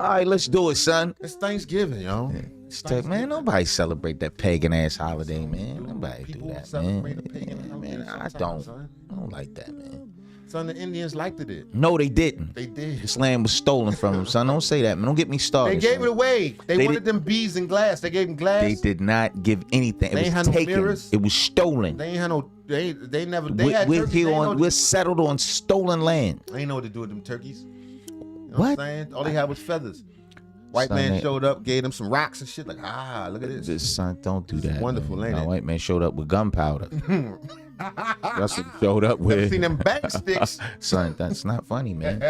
All right, let's do it, son. It's Thanksgiving, yo. Man, nobody celebrate that pagan ass holiday, man. Nobody do that, man. Man, I don't like that, man. Son, the Indians liked it. No, they didn't. They did. This land was stolen from them, son. Don't say that, man. Don't get me started. They gave it away. They wanted them bees and glass. They gave them glass. They did not give anything. They It ain't was had no taken. mirrors. It was stolen. They ain't had no. They never. They had We're turkeys. here on. We're settled on stolen land. They ain't know what to do with them turkeys. You know What? I'm saying? All they had was feathers. White Son, man showed up, gave them some rocks and shit. Like, look at this. Son, don't do that. Wonderful, man. ain't it? White man showed up with gunpowder. That's what he showed up with. Never seen them bang sticks. Son, that's not funny, man.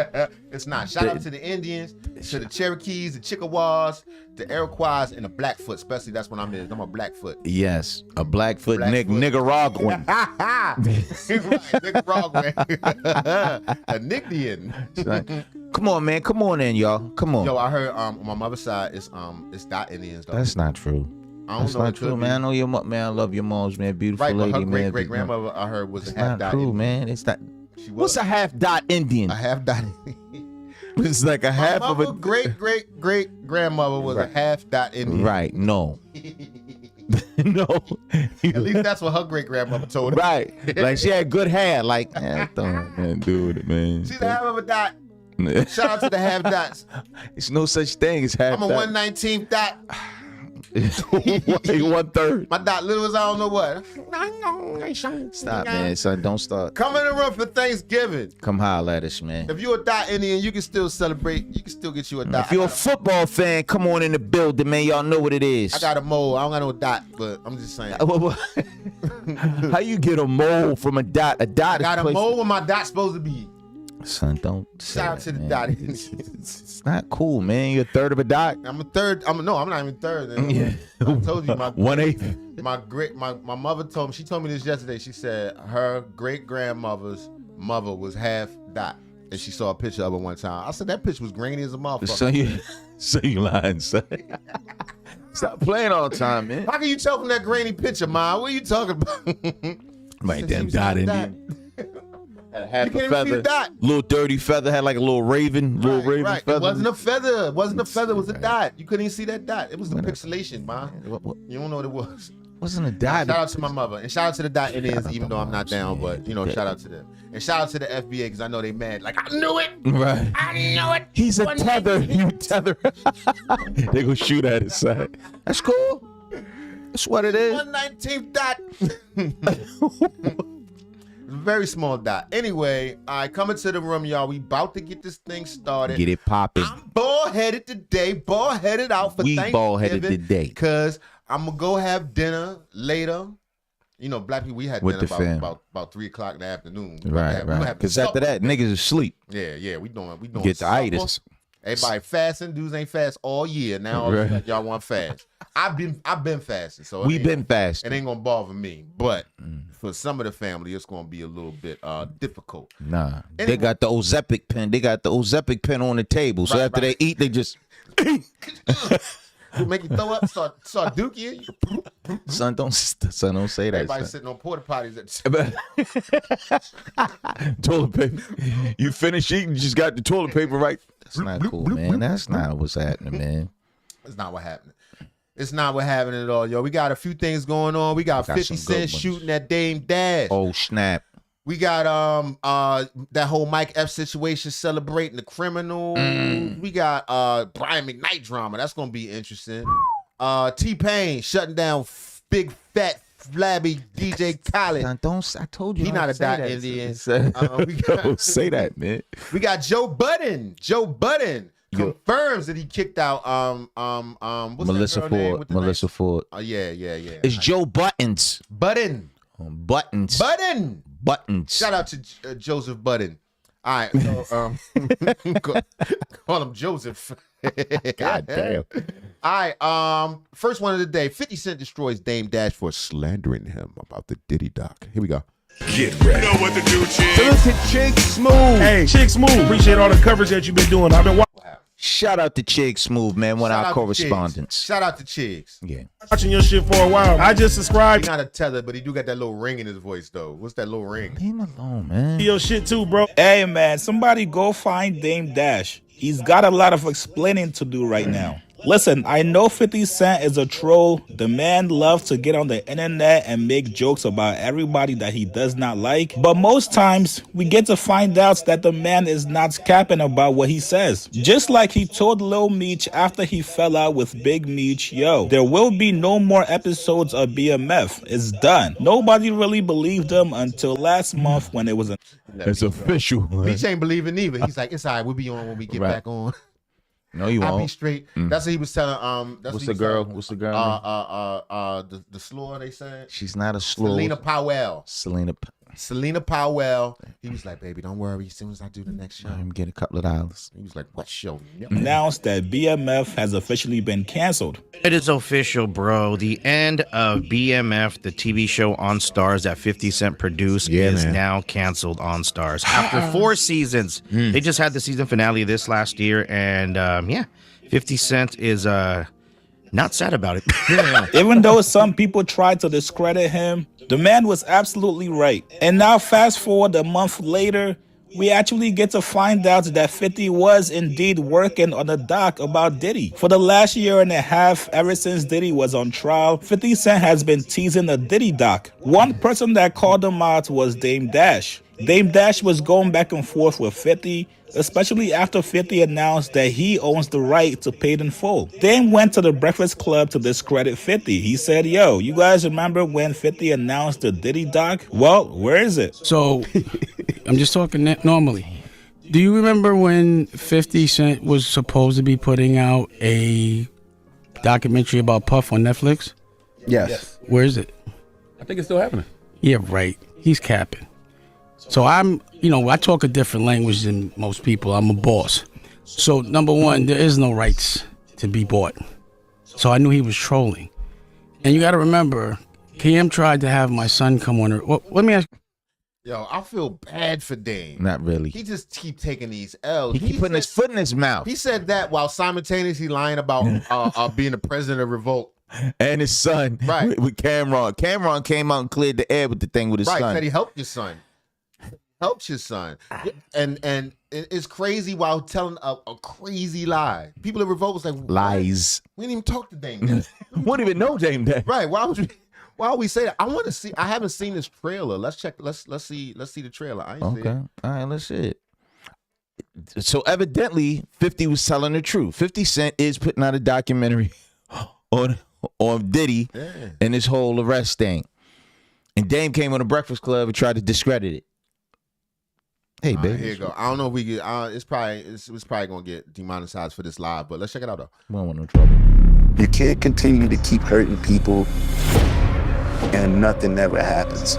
It's not. Shout out to the Indians, to the Cherokees, the Chickasaws, the Iroquois, and the Blackfoot. Especially that's what I'm in. I'm a Blackfoot. Yes, a Blackfoot Nicaraguan. Nicaraguan. A Nicdian. Come on, man. Come on in, y'all. Come on. Yo, I heard on my mother's side it's Dot Indians though. That's not true. That's not true, man. I know your mom, man. I love your mom's, man. Beautiful lady, but her man. great grandmother I heard was It's a half not Dot true, Indian. man. It's not. What's a half Dot Indian? A half Dot. It's like a half of a great grandmother was a half Dot Indian. Right? No. No. At least that's what her great grandmother told her. Right. Like she had good hair. Like, don't man, do it, man. She's a half of a dot. Shout out to the half dots. It's no such thing as half. I'm a 1/19th dot. 1/3. My dot little as I don't know what. Stop, man. Son, don't start. Come in the room for Thanksgiving. Come holler at us, man. If you're a dot Indian, you can still celebrate. You can still get you a dot. If you're a football fan, come on in the building, man. Y'all know what it is. I got a mole. I don't got no dot, but I'm just saying. How you get a mole from a dot? A dot. I got a mole where my dot's supposed to be. Son, don't. Shout out to the dot. It's not cool, man. You're a third of a dot. I'm a third. I'm not even third. Yeah. I told you my 1/8. My mother told me. She told me this yesterday. She said her great grandmother's mother was half dot, and she saw a picture of her one time. I said that picture was grainy as a motherfucker. So you lying, son. Stop playing all the time, man. How can you tell from that grainy picture, Ma? What are you talking about? Right, damn dot Indian. Had half You can't a even see feather, the dot. little dirty feather, had like a little raven, raven feather. It wasn't a feather. It wasn't a feather. It was a dot. You couldn't even see that dot. It was the pixelation, Ma. You don't know what it was. Wasn't a dot. Shout out to my mother. And shout out to the dot Indians, even though I'm not down, but, shout out to them. And shout out to the FBA, because I know they mad. Like, I knew it. Right. I knew it. He's a tether. You tether. They gonna shoot at his side. That's cool. That's what it is. 1/19th dot. Very small dot. Anyway, I coming to the room, y'all. We about to get this thing started. Get it popping. I'm bald-headed today. Bald-headed out for Thanksgiving. Bald-headed today. Because I'm going to go have dinner later. You know, black people, we had With dinner about 3 o'clock in the afternoon. Right. Because after that, niggas is asleep. Yeah. We doing Get the supper. itis. Everybody fasting. Dudes ain't fast all year. Now all of a sudden, y'all want fast. I've been fasting. So We've been fasting. It ain't going to bother me. But for some of the family, it's going to be a little bit difficult. Nah. They got the Ozempic pen. They got the Ozempic pen on the table. So after they eat, they just... Make you throw up, start dookie. Son, don't say that. Everybody son. sitting on porta potties. Toilet paper. You finish eating, you just got the toilet paper right. That's not cool, man. That's not what's happening, man. That's not what happened. It's not what happened at all, yo. We got a few things going on. We got 50 Cent shooting at Dame Dash. Oh, snap. We got that whole Mike Epps situation celebrating the criminal. We got Brian Mcknight drama. That's gonna be interesting. T-Pain shutting down big fat flabby DJ Khaled. I told you he not a dot Indian. Don't say that, man. We got Joe Budden. Joe Budden confirms that he kicked out what's Melyssa that girl name with the Melyssa nice... Ford. Oh yeah. It's Joe Buttons. Budden. Buttons. Shout out to Joseph Budden. All right, so, call him Joseph. God damn. All right, first one of the day. 50 Cent destroys Dame Dash for slandering him about the Diddy doc. Here we go. Get ready. You know what to do, Chick. Salute to Chick Smooth. Hey, Chick Smooth. Appreciate all the coverage that you've been doing. I've been watching. Shout out to Chick Smooth, man. One of our correspondents. Shout out to Chigs. Yeah. Watching your shit for a while. I just subscribed. He's not a tether, but he do got that little ring in his voice, though. What's that little ring? Leave him alone, man. Your shit too, bro. Hey, man, somebody go find Dame Dash. He's got a lot of explaining to do right now. Listen, I know 50 Cent is a troll. The man loves to get on the internet and make jokes about everybody that he does not like. But most times, we get to find out that the man is not capping about what he says. Just like he told Lil Meech after he fell out with Big Meech, yo, there will be no more episodes of BMF. It's done. Nobody really believed him until last month when it was It's official. Meech ain't believing either. He's like, it's all right. We'll be on when we get back on. No, you won't. I'll be straight. That's what he was telling. What's the girl? What's the girl? The slur they said. She's not a slur. Selena Powell. Selena Powell. He was like, baby, don't worry. As soon as I do the next show, I'm get a couple of dollars. He was like, what show? announced that BMF has officially been canceled. It is official, bro. The end of BMF, the TV show on Stars that 50 Cent produced, is now canceled on Stars. After 4 seasons, they just had the season finale this last year, and 50 Cent is not sad about it. Even though some people tried to discredit him, the man was absolutely right. And now fast forward a month later, we actually get to find out that 50 was indeed working on a doc about Diddy. For the last year and a half, ever since Diddy was on trial, 50 Cent has been teasing a Diddy doc. One person that called him out was Dame Dash. Dame Dash was going back and forth with 50, especially after 50 announced that he owns the right to pay it in full. Dame went to the Breakfast Club to discredit 50. He said, yo, you guys remember when 50 announced the Diddy doc? Well, where is it? So, I'm just talking normally. Do you remember when 50 Cent was supposed to be putting out a documentary about Puff on Netflix? Yes. Where is it? I think it's still happening. Yeah, right. He's capping. So I talk a different language than most people. I'm a boss. So number one, there is no rights to be bought. So I knew he was trolling. And you got to remember, Cam tried to have my son come on. Well, let me ask. Yo, I feel bad for Dame. Not really. He just keep taking these L's. He keep putting his foot in his mouth. He said that while simultaneously lying about being the president of Revolt. And his son, right, with Cameron. Cameron came out and cleared the air with the thing with his son. Right, said he helped your son. Helps your son. And it's crazy while telling a crazy lie. People at Revolt was like, lies. We didn't even talk to Dame Dash. We didn't even know Dame Dash. Right. Why would we say that? I want to see. I haven't seen this trailer. Let's check. Let's see the trailer. I ain't see it. All right, let's see it. So evidently 50 was telling the truth. 50 Cent is putting out a documentary on Diddy and this whole arrest thing. And Dame came on the Breakfast Club and tried to discredit it. Hey, baby. Here you go. I don't know if we get. It's probably gonna get demonetized for this live, but let's check it out though. We don't want no trouble. You can't continue to keep hurting people and nothing ever happens.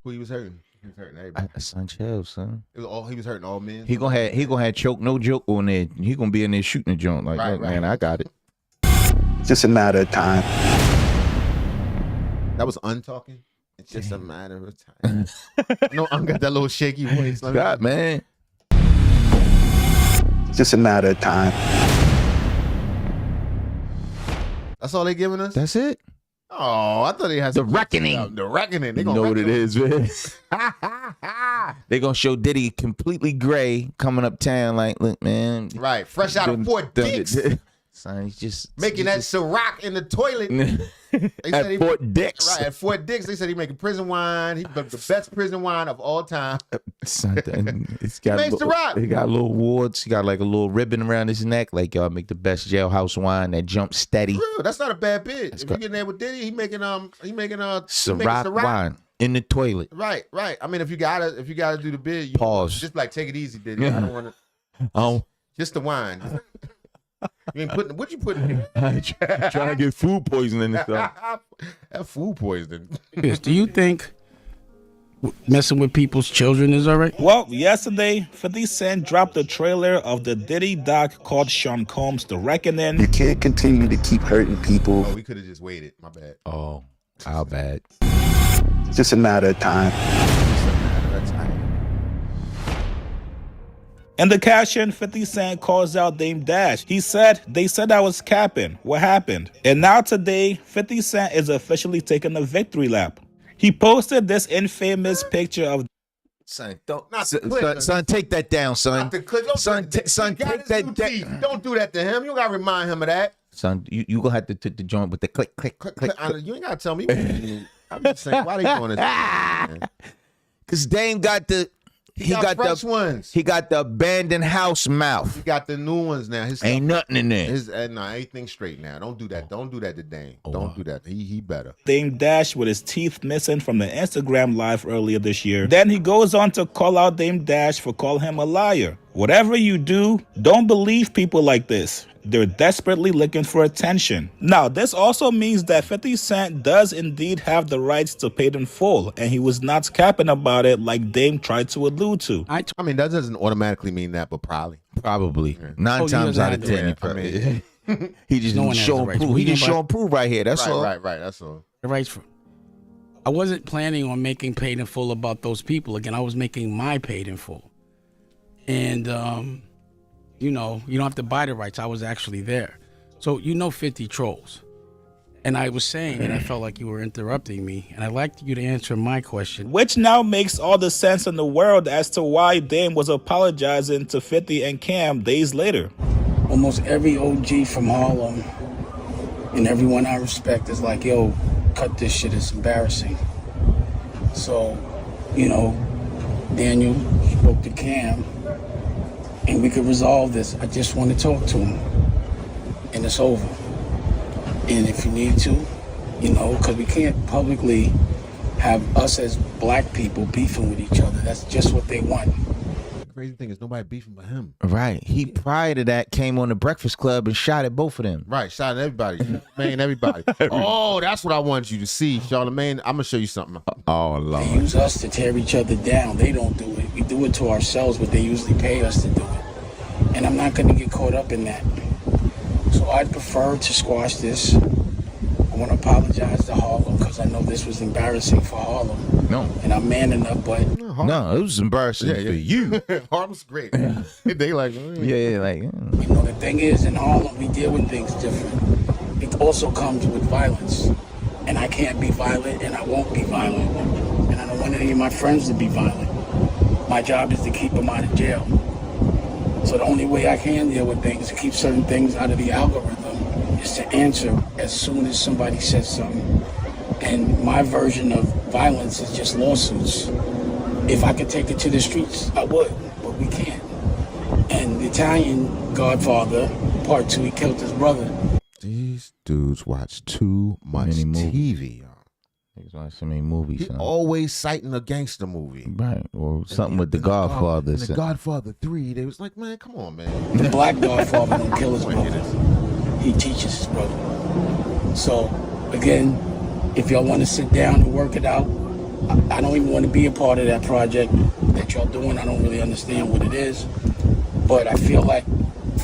Who he was hurting? He was hurting everybody. Son, chill, son. He was hurting all men. He gonna have choke no joke on there. He gonna be in there shooting a joint like, right. Man, I got it. It's just a matter of time. That was untalking. It's just a matter of time. No, I got that little shaky voice. God, man. It's just a matter of time. That's all they giving us? That's it. Oh, I thought they had The Reckoning. The Reckoning. They You gonna know what it is, man. is. They gonna show Diddy completely gray coming uptown like, look, man. Right, fresh out of Fort Dix. Son, he's just making that Ciroc in the toilet. At Fort Dix. Right, at Fort Dix. They said he making prison wine. He the best prison wine of all time. Son, it's got makes Ciroc. He got little awards. He got like a little ribbon around his neck. Like, y'all make the best jailhouse wine that jumps steady. Real, that's not a bad bid. If you get there with Diddy, he making Ciroc wine in the toilet. Right. I mean, if you gotta do the bid, you Pause. Just like take it easy, Diddy. I don't want to. Oh, just the wine. You ain't putting what you putting in? Trying to get food poisoning and stuff. That food poisoning. Do you think messing with people's children is all right? Well, yesterday, 50 Cent dropped the trailer of the Diddy doc called Sean Combs' The Reckoning. You can't continue to keep hurting people. Oh, we could have just waited. My bad. Oh, how bad. It's just a matter of time. In the caption, 50 Cent calls out Dame Dash. He said, they said I was capping. What happened? And now today, 50 Cent is officially taking a victory lap. He posted this infamous picture of Son, don't Not the clip. son, take that down, son. Not the clip. Don't Son, do that. son, He got take his that new down. teeth. Don't do that to him. You gotta remind him of that. Son, you gonna have to the joint with the click, click, click, click. You ain't gotta tell me. I'm just saying, why they doing this? Cause Dame got the He got fresh ones. He got the abandoned house mouth. He got the new ones now. His Ain't nothing in there. His nah, everything straight now. Don't do that. Don't do that to Dame. Don't do that. He better. Dame Dash with his teeth missing from the Instagram live earlier this year. Then he goes on to call out Dame Dash for calling him a liar. Whatever you do, don't believe people like this. They're desperately looking for attention. Now, this also means that 50 Cent does indeed have the rights to pay in full, and he was not capping about it like Dame tried to allude to. I mean, that doesn't automatically mean that, but probably. Probably. 9 times out of 10. He just No one didn't has show the and rights. prove. We He just nobody- show and prove right here. That's all. Right. That's all. The rights for. I wasn't planning on making paid in full about those people. Again, I was making my paid in full. And, you know, you don't have to buy the rights. I was actually there. So, 50 trolls. And I was saying, and I felt like you were interrupting me, and I'd like you to answer my question. Which now makes all the sense in the world as to why Dame was apologizing to 50 and Cam days later. Almost every OG from Harlem and everyone I respect is like, yo, cut this shit, it's embarrassing. So, Daniel spoke to Cam, and we could resolve this. I just want to talk to him, and it's over. And if you need to, because we can't publicly have us as black people beefing with each other. That's just what they want. The crazy thing is nobody beefing but him. Right. He, prior to that, came on the Breakfast Club and shot at both of them. Right, shot at everybody. Man, everybody. Oh, that's what I wanted you to see, Charlamagne. I'm going to show you something. Oh, Lord. They use us to tear each other down. They don't do it. We do it to ourselves, but they usually pay us to do it. And I'm not going to get caught up in that. So I'd prefer to squash this. I want to apologize to Harlem because I know this was embarrassing for Harlem. No. And I'm man enough, but... No, it was embarrassing for you. Harlem's great. They like... Yeah, like... The thing is, in Harlem, we deal with things different. It also comes with violence. And I can't be violent, and I won't be violent. And I don't want any of my friends to be violent. My job is to keep them out of jail. So the only way I can deal with things, to keep certain things out of the algorithm, is to answer as soon as somebody says something. And my version of violence is just lawsuits. If I could take it to the streets, I would, but we can't. And the Italian Godfather, Part 2, he killed his brother. These dudes watch too much TV, y'all. He's watching so many movies. He always citing a gangster movie. Right, or something with the Godfather. In the Godfather 3, they was like, man, come on, man. The black Godfather don't kill his brother. He teaches his brother. So, again, if y'all want to sit down and work it out, I don't even want to be a part of that project that y'all doing. I don't really understand what it is. But I feel like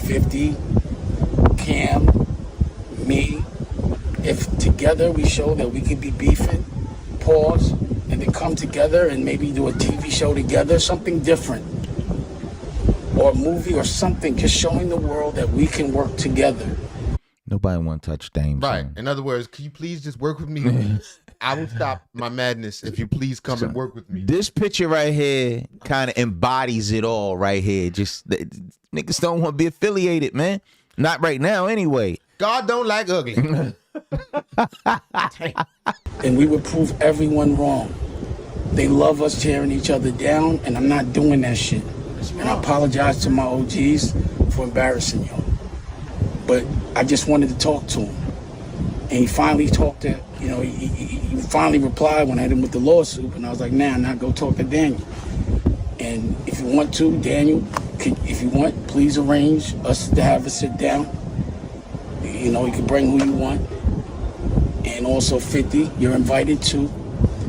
50, Cam, me, if together we show that we can be beefing, pause, and then come together and maybe do a TV show together, something different. Or a movie or something, just showing the world that we can work together. Nobody want to touch Dame. Right. Son. In other words, can you please just work with me? I will stop my madness if you please come and work with me. This picture right here kind of embodies it all right here. Just niggas don't want to be affiliated, man. Not right now, anyway. God don't like ugly. And we would prove everyone wrong. They love us tearing each other down, and I'm not doing that shit. And I apologize to my OGs for embarrassing y'all. But I just wanted to talk to him. And he finally talked to, he finally replied when I hit him with the lawsuit. And I was like, nah, not go talk to Daniel. And if you want to, Daniel, if you want, please arrange us to have a sit down. You can bring who you want. And also 50, you're invited too.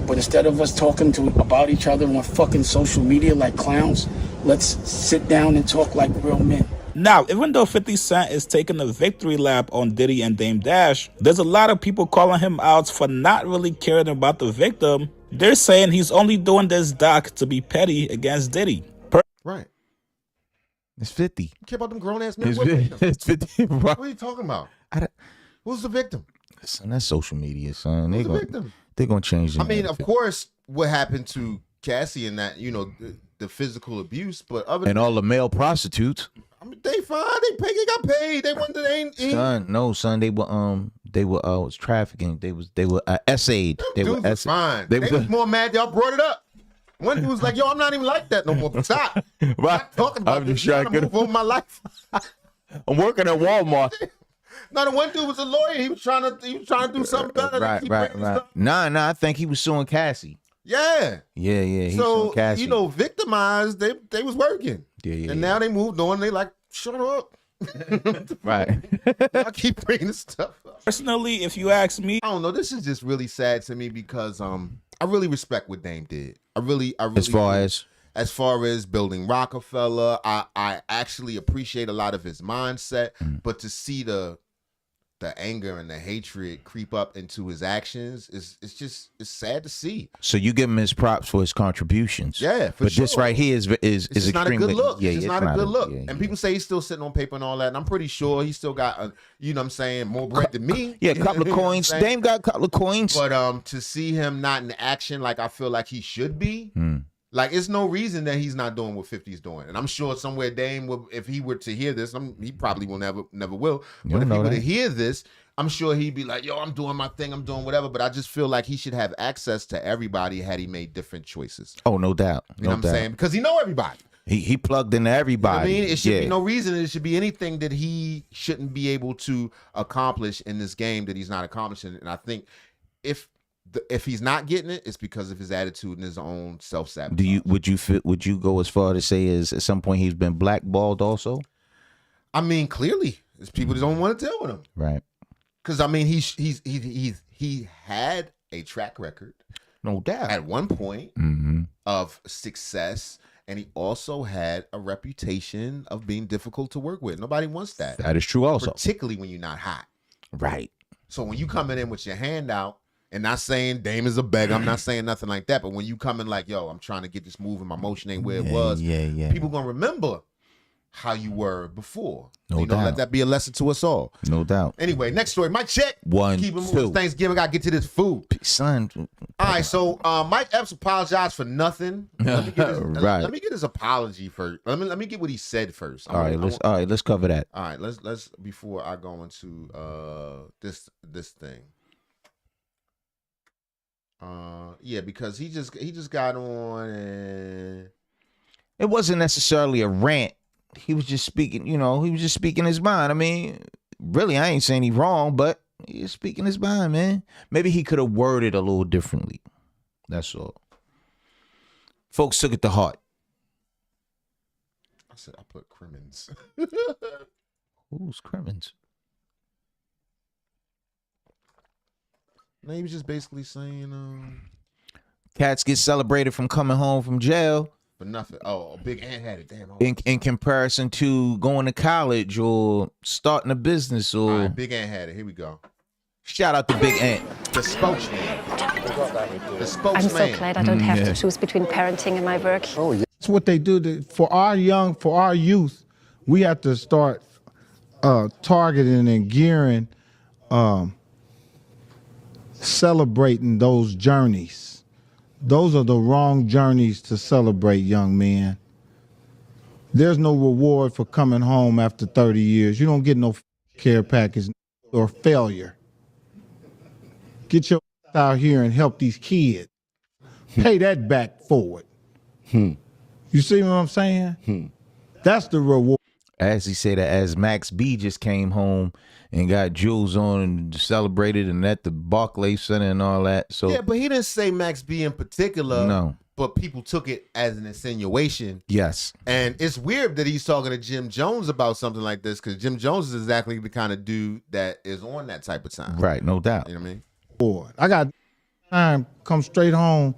But instead of us talking about each other on fucking social media like clowns, let's sit down and talk like real men. Now, even though 50 Cent is taking a victory lap on Diddy and Dame Dash, there's a lot of people calling him out for not really caring about the victim. They're saying he's only doing this doc to be petty against Diddy. Right. It's 50. You care about them grown-ass men? It's 50. What are you talking about? Who's the victim? Son, that's social media, son. Who's the victim? They're going to change it. I mean, of course, what happened to Cassie and that, the physical abuse, but other And all the male prostitutes. I mean, they fine. They got paid. They went to Son, they were was trafficking. They were essayed. They were dudes fine. They was more mad y'all brought it up. One dude was like, "Yo, I'm not even like that no more. Stop. Right. Not talking about I'm this. just trying to move on my life." I'm working at Walmart. No, the one dude was a lawyer. He was trying to do something better. Right. Nah. I think he was suing Cassie. Yeah. Yeah. He's So suing Cassie. victimized. They was working. Yeah. And now they moved on. They like, shut up. Right. I keep bringing this stuff up. Personally, if you ask me, I don't know. This is just really sad to me because I really respect what Dame did. I really as far as building Rockefeller, I actually appreciate a lot of his mindset, but to see the anger and the hatred creep up into his actions it's sad to see. So you give him his props for his contributions. Yeah, but sure. this right here is it's not a good look. Yeah, it's not a good look. Yeah, and people say he's still sitting on paper and all that, and I'm pretty sure he still got more bread than me. Yeah, a couple of coins. Dame got a couple of coins. But to see him not in action like I feel like he should be. Like, it's no reason that he's not doing what 50's doing. And I'm sure somewhere Dame will, if he were to hear this, he probably will never will. But if he were to hear this, I'm sure he'd be like, yo, I'm doing my thing, I'm doing whatever. But I just feel like he should have access to everybody had he made different choices. Oh, no doubt. You know what I'm saying? Because he know everybody. He plugged into everybody. You know what I mean? It should be no reason. It should be anything that he shouldn't be able to accomplish in this game that he's not accomplishing. And I think if he's not getting it, it's because of his attitude and his own self-sabotage. Would you go as far to say as at some point he's been blackballed also? I mean, clearly, it's people that don't want to deal with him. Right. Because I mean, he had a track record, no doubt, at one point of success, and he also had a reputation of being difficult to work with. Nobody wants that. That is true also. Particularly when you're not hot. Right. So when you coming in with your hand out, and not saying Dame is a beggar, I'm not saying nothing like that, but when you come in like, yo, I'm trying to get this move and my motion ain't where it was, people gonna remember how you were before. No doubt. Let that be a lesson to us all. No doubt. Anyway, next story. Mike check. Keep it moving. Thanksgiving. Gotta get to this food. Son. All right, so Mike Epps apologized for nothing. Let me get his apology first. Let me get what he said first. All right, let's cover that. All right, let's before I go into this thing. Because he just got on and it wasn't necessarily a rant. He was just speaking, he was just speaking his mind. I mean, really, I ain't saying he's wrong, but he's speaking his mind, man. Maybe he could have worded a little differently. That's all. Folks took it to heart. I said I put Crimmins. Who's Crimmins? No, he was just basically saying cats get celebrated from coming home from jail. For nothing. Oh, Big Ant had it. Damn. In comparison to going to college or starting a business or. All right, Big Ant had it. Here we go. Shout out to Big Ant. The spokesman. The spokesman. I'm so glad I don't have to choose between parenting and my work. Oh, yeah. That's what they do for our youth. We have to start targeting and gearing, celebrating those journeys. Those are the wrong journeys to celebrate, young men. There's no reward for coming home after 30 years. You don't get no care package or failure. Get your out here and help these kids. Pay that back forward. You see what I'm saying? That's the reward. As he said, as Max B just came home and got jewels on and celebrated and at the Barclays Center and all that. So yeah, but he didn't say Max B in particular. No. But people took it as an insinuation. Yes. And it's weird that he's talking to Jim Jones about something like this because Jim Jones is exactly the kind of dude that is on that type of time. Right, no doubt. You know what I mean? Boy, I got time, come straight home.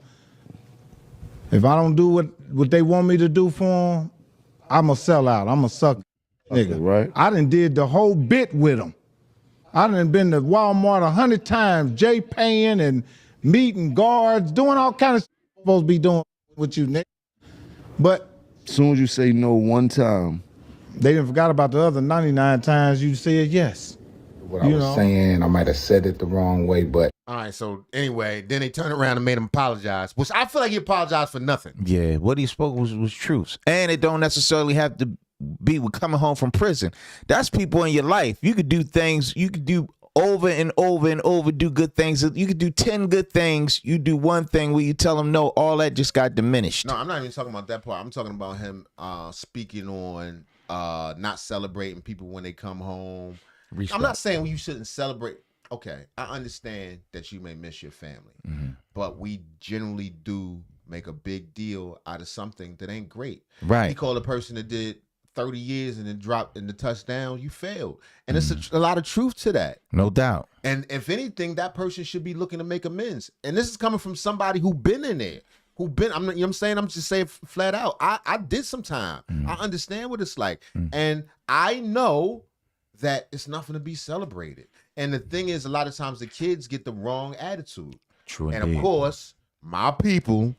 If I don't do what they want me to do for them, I'm a sellout. I'm a sucker nigga. Right. I done did the whole bit with them. I done been to Walmart 100 times, Jay paying and meeting guards, doing all kinds of stuff supposed to be doing with you, nigga. But as soon as you say no one time, they done forgot about the other 99 times you said yes. What I was saying, I might have said it the wrong way, but All right, so anyway, then they turned around and made him apologize, which I feel like he apologized for nothing. Yeah, what he spoke was truth. And it don't necessarily have to be with coming home from prison. That's people in your life. You could do things, you could do over and over and over, do good things. You could do 10 good things. You do one thing where you tell them no, all that just got diminished. No, I'm not even talking about that part. I'm talking about him speaking on not celebrating people when they come home. Respect. I'm not saying you shouldn't celebrate. Okay, I understand that you may miss your family, but we generally do make a big deal out of something that ain't great. Right. You call a person that did 30 years and then dropped in the touchdown, you failed. And it's a lot of truth to that. No doubt. And if anything, that person should be looking to make amends. And this is coming from somebody who been in there, you know what I'm saying? I'm just saying flat out. I did some time. I understand what it's like. And I know that it's nothing to be celebrated. And the thing is, a lot of times the kids get the wrong attitude. True. And of course, our people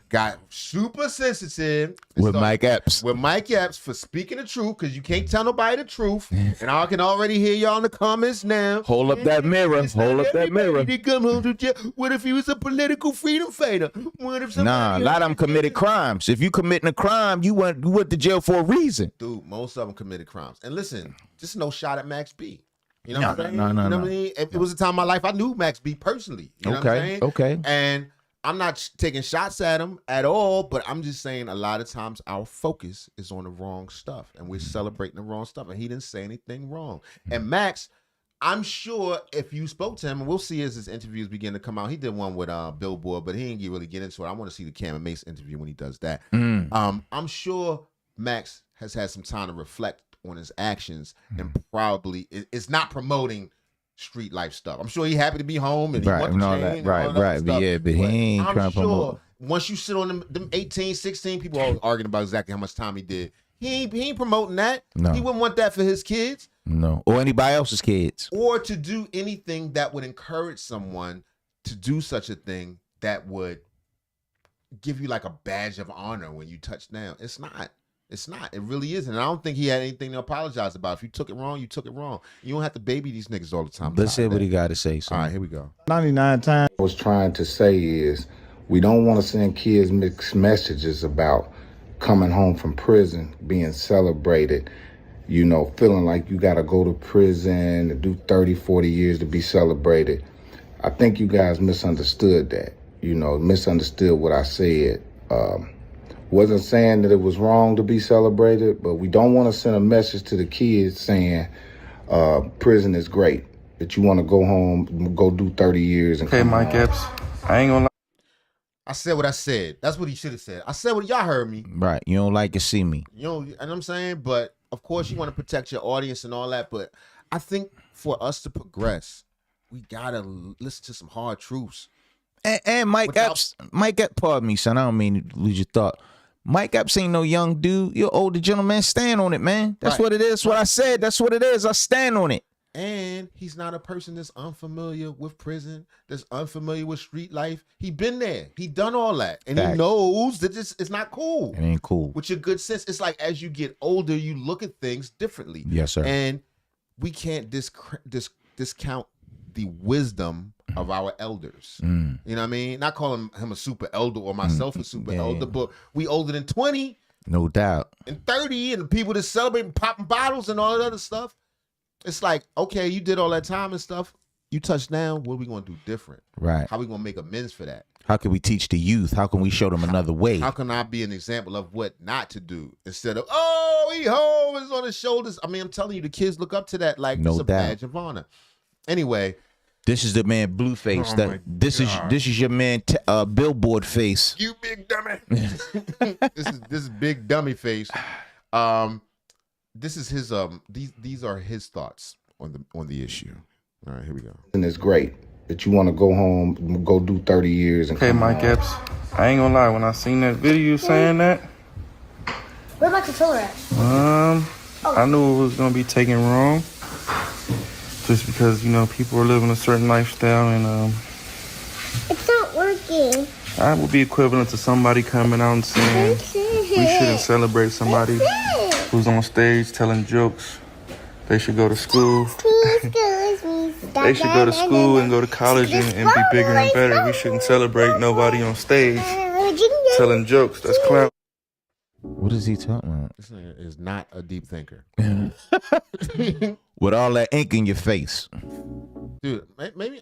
got super sensitive with Mike Epps. With Mike Epps for speaking the truth, because you can't tell nobody the truth. And I can already hear y'all in the comments now. Hold up that mirror. Hold up that mirror. Come home to jail. What if he was a political freedom fighter? What if Nah, a lot of them committed crimes. If you committing a crime, you went to jail for a reason. Dude, most of them committed crimes. And listen, just no shot at Max B. You know what I'm saying? No. You know what I mean? It was a time in my life I knew Max B personally. You know what I'm saying? Okay. And I'm not taking shots at him at all, but I'm just saying a lot of times our focus is on the wrong stuff and we're celebrating the wrong stuff. And he didn't say anything wrong. And Max, I'm sure if you spoke to him, and we'll see as his interviews begin to come out. He did one with Billboard, but he didn't really get into it. I want to see the Cam and Mace interview when he does that. I'm sure Max has had some time to reflect on his actions and probably is not promoting street life stuff. I'm sure he's happy to be home and he wants to change and all that stuff. But he ain't trying to promote. Once you sit on them 18, 16 people all arguing about exactly how much time he did, he ain't promoting that. No. He wouldn't want that for his kids. No. Or anybody else's kids. Or to do anything that would encourage someone to do such a thing that would give you like a badge of honor when you touch down. It's not. It's not. It really isn't. And I don't think he had anything to apologize about. If you took it wrong, you took it wrong. You don't have to baby these niggas all the time. Let's hear what he got to say. All right, here we go. 99 times. I was trying to say is we don't want to send kids mixed messages about coming home from prison, being celebrated, you know, feeling like you got to go to prison and do 30, 40 years to be celebrated. I think you guys misunderstood that, you know, misunderstood what I said. Wasn't saying that it was wrong to be celebrated, but we don't want to send a message to the kids saying prison is great, that you want to go home, go do 30 years. And okay, Mike Epps, I ain't gonna lie. I said what I said. That's what he should have said. I said what y'all heard me. Right. You don't like to see me. You know what I'm saying? But of course you want to protect your audience and all that. But I think for us to progress, we gotta listen to some hard truths. And Mike Epps, pardon me, son. I don't mean to lose your thought. Mike Epps ain't no young dude. You're an older gentleman. Stand on it, man. That's what it is. That's what I said. That's what it is. I stand on it. And he's not a person that's unfamiliar with prison, that's unfamiliar with street life. He been there. He done all that. And he knows that it's not cool. It ain't cool. With your good sense. It's like as you get older, you look at things differently. Yes, sir. And we can't discount the wisdom of our elders. You know what I mean? Not calling him a super elder or myself a super elder, but we older than 20. No doubt. And 30, and the people that celebrate popping bottles and all that other stuff. It's like, okay, you did all that time and stuff. You touched down. What are we going to do different? Right. How are we going to make amends for that? How can we teach the youth? How can we show them another way? How can I be an example of what not to do instead of, oh, he home is on his shoulders. I mean, I'm telling you, the kids look up to that like it's a badge of honor. Anyway. This is the man Blueface. This is your man Billboard Face. You big dummy. This is big dummy face. This is his these are his thoughts on the issue. All right, here we go. And it's great that you want to go home, go do 30 years. And okay, Mike Epps, I ain't gonna lie. When I seen that video saying that, Where's my controller at? I knew it was gonna be taken wrong. Just because, you know, people are living a certain lifestyle and It's not working. I would be equivalent to somebody coming out and saying we shouldn't celebrate somebody who's on stage telling jokes They should go to school. They should go to school and go to college and be bigger and better. We shouldn't celebrate nobody on stage telling jokes. That's clown. What is he talking about? This nigga is not a deep thinker. With all that ink in your face. Dude, maybe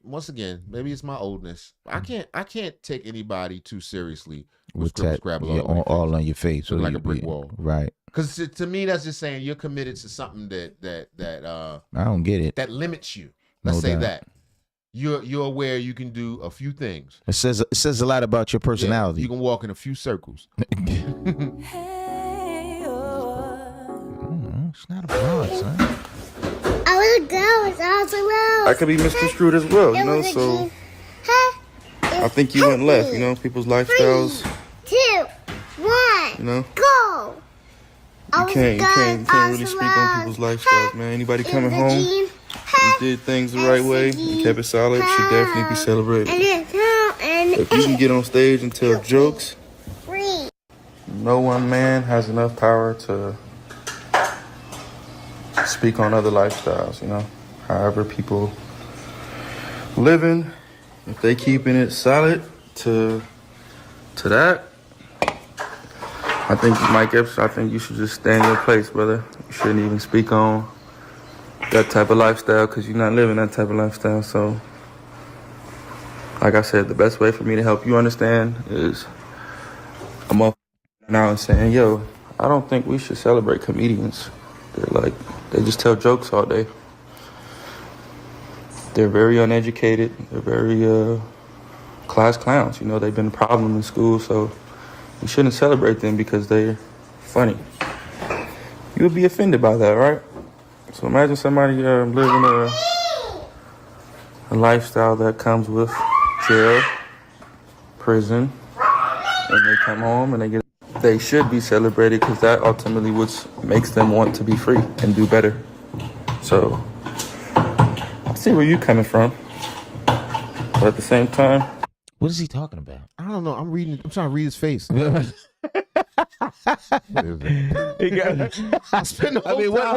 once again, maybe it's my oldness. I can't take anybody too seriously with Scrabble all on your face. So like a brick wall. Right. Because to me, that's just saying you're committed to something that I don't get it. That limits you. Let's say that. You're aware you can do a few things. It says a lot about your personality. You can walk in a few circles. It's not a broad, son. I was a girl. It's also low. I could be misconstrued as well, you know, so I think you went left, you know, people's lifestyles. 3, 2, 1, you know, go. You can't really speak on people's lifestyles, man. Anybody coming home, you did things the right way, you kept it solid, should definitely be celebrated. If you can get on stage and tell jokes, no one man has enough power to speak on other lifestyles, you know. However people living, if they keeping it solid to that, I think Mike Epps, I think you should just stay in your place, brother. You shouldn't even speak on that type of lifestyle because you're not living that type of lifestyle. So, like I said, the best way for me to help you understand is I'm up now and saying, yo, I don't think we should celebrate comedians. They just tell jokes all day. They're very uneducated. They're very class clowns. You know, they've been a problem in school, so you shouldn't celebrate them because they're funny. You would be offended by that, right? So imagine somebody living a lifestyle that comes with jail, prison, and they come home and they should be celebrated because that ultimately makes them want to be free and do better. So I see where you're coming from, but at the same time, what is he talking about? I don't know. I'm trying to read his face. What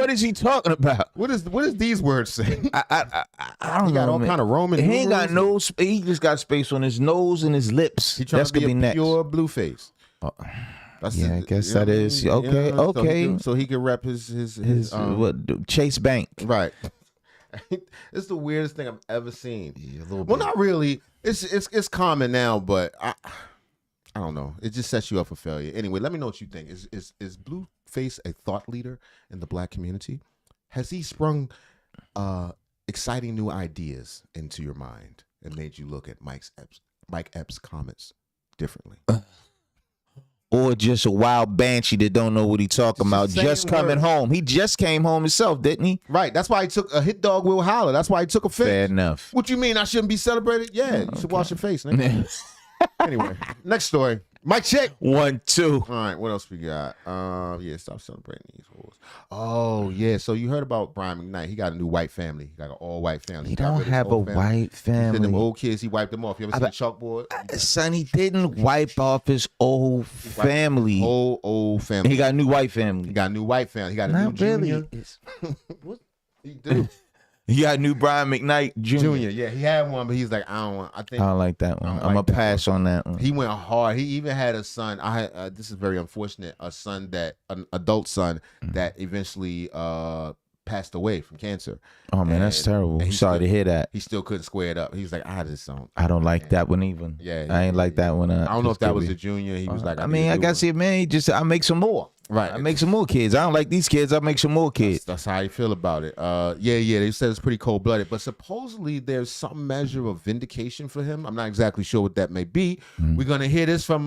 is he talking about? What is these words say? I don't know. He got all kind of Roman. He ain't got no. He just got space on his nose and his lips. He trying That's to be gonna be next. Pure Blueface. I guess that is okay. So he can rep his Chase Bank. Right. It's the weirdest thing I've ever seen. Yeah, a little bit. Well, not really. It's common now, but I don't know. It just sets you up for failure. Anyway, let me know what you think. Is Blueface a thought leader in the black community? Has he sprung exciting new ideas into your mind and made you look at Mike Epps' comments differently? Or just a wild banshee that don't know what he talking about. Just coming home. He just came home himself, didn't he? Right. That's why he took a hit dog will holler. That's why he took offense. Fair enough. What you mean I shouldn't be celebrated? Yeah, you should wash your face, nigga. Anyway, next story. Mike check. 1, 2. All right, what else we got? Stop celebrating these hoes. Oh, yeah. So you heard about Brian Mcknight. He got a new white family. He got an all-white family. He don't have a white family. He said them old kids, he wiped them off. You ever seen the chalkboard? Son, he didn't wipe off his old family. Old family. He got a new white family. He got a new white family. He got a new junior. What he do? He got a new Brian Mcknight Jr. Yeah, he had one, but he's like, I don't like that one. I'm gonna pass on that one. He went hard. He even had a son. This is very unfortunate. An adult son that eventually passed away from cancer. Oh man, that's terrible. Sorry to hear that. He still couldn't square it up. He was like, I don't like that one even. Yeah, I ain't like that one. I don't know if that was the junior. He was like, I guess he I make some more. Right. I make some more kids. I don't like these kids. I make some more kids. That's how you feel about it. They said it's pretty cold-blooded, but supposedly there's some measure of vindication for him. I'm not exactly sure what that may be. We're going to hear this from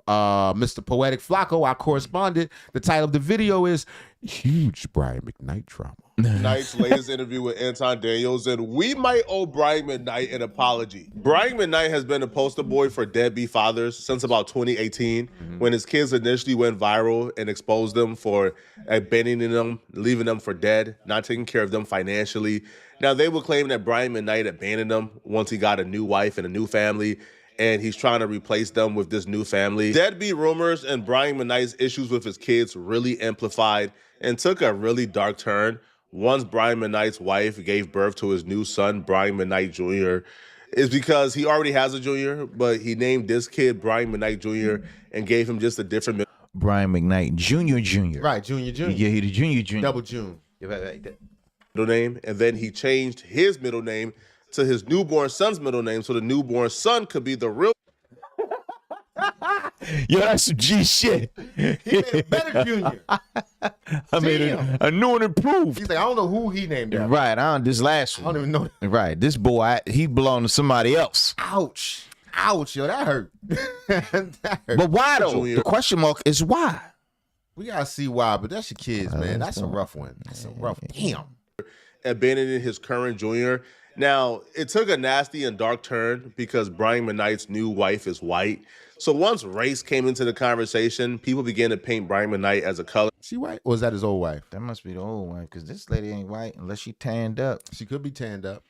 Mr. Poetic Flacco, our correspondent. The title of the video is Huge Brian Mcknight Drama. Knight's latest interview with Anton Daniels, and we might owe Brian Mcknight an apology. Brian Mcknight has been a poster boy for deadbeat fathers since about 2018, when his kids initially went viral and exposed them for abandoning them, leaving them for dead, not taking care of them financially. Now, they would claim that Brian Mcknight abandoned them once he got a new wife and a new family, and he's trying to replace them with this new family. Deadbeat rumors and Brian Mcknight's issues with his kids really amplified and took a really dark turn once Brian Mcknight's wife gave birth to his new son, Brian Mcknight Jr., is because he already has a junior, but he named this kid Brian Mcknight Jr. and gave him just a different Brian Mcknight Jr. Right, Jr. Yeah, he the Jr. Double June. middle name, and then he changed his middle name to his newborn son's middle name, so the newborn son could be the real. Yo, that's some G shit. He made a better junior. I made a new and improved. He's like, I don't know who he named that. Right, this last one. I don't even know. Right, this boy, he belonged to somebody else. Ouch. Ouch, yo, that hurt. That hurt. But why though? Junior. The question mark is why. We gotta see why, but that's your kids, man. That's a rough one. That's a rough. Damn. Abandoning his current junior. Now, it took a nasty and dark turn because Brian Mcknight's new wife is white. So once race came into the conversation, people began to paint Brian Mcknight as a color. She white? Or is that his old wife? That must be the old one, because this lady ain't white unless she tanned up. She could be tanned up.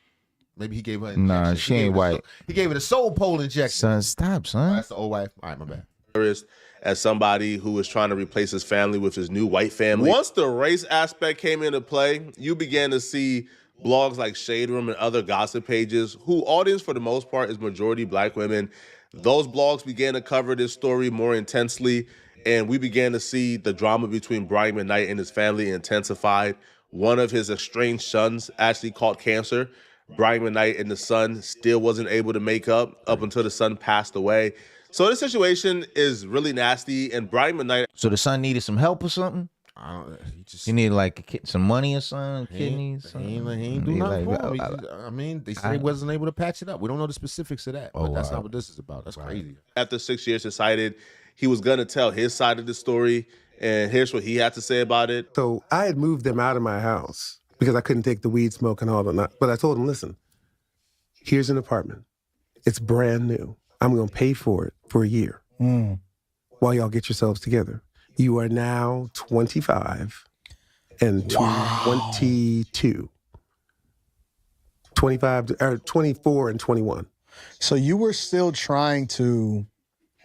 Maybe he gave her an Nah, injection. she ain't white. He gave it a soul pole injection. Son, stop, Oh, son. that's the old wife. All right, my bad. As somebody who was trying to replace his family with his new white family. Once the race aspect came into play, you began to see blogs like Shade Room and other gossip pages, whose audience for the most part is majority black women. Those blogs began to cover this story more intensely, and we began to see the drama between Brian Mcknight and his family intensified. One of his estranged sons actually caught cancer. Brian Mcknight and the son still wasn't able to make up until the son passed away. So this situation is really nasty, and Brian Mcknight. So the son needed some help or something? I don't. He needed like some money or something, kidneys. He ain't do nothing for him. I mean, they said he wasn't able to patch it up. We don't know the specifics of that, but that's not what this is about. That's crazy. After 6 years, decided he was going to tell his side of the story, and here's what he had to say about it. So I had moved them out of my house because I couldn't take the weed smoke and all that. But I told them, listen, here's an apartment. It's brand new. I'm going to pay for it for a year while y'all get yourselves together. You are now 25 and 22. 24 and 21. So you were still trying to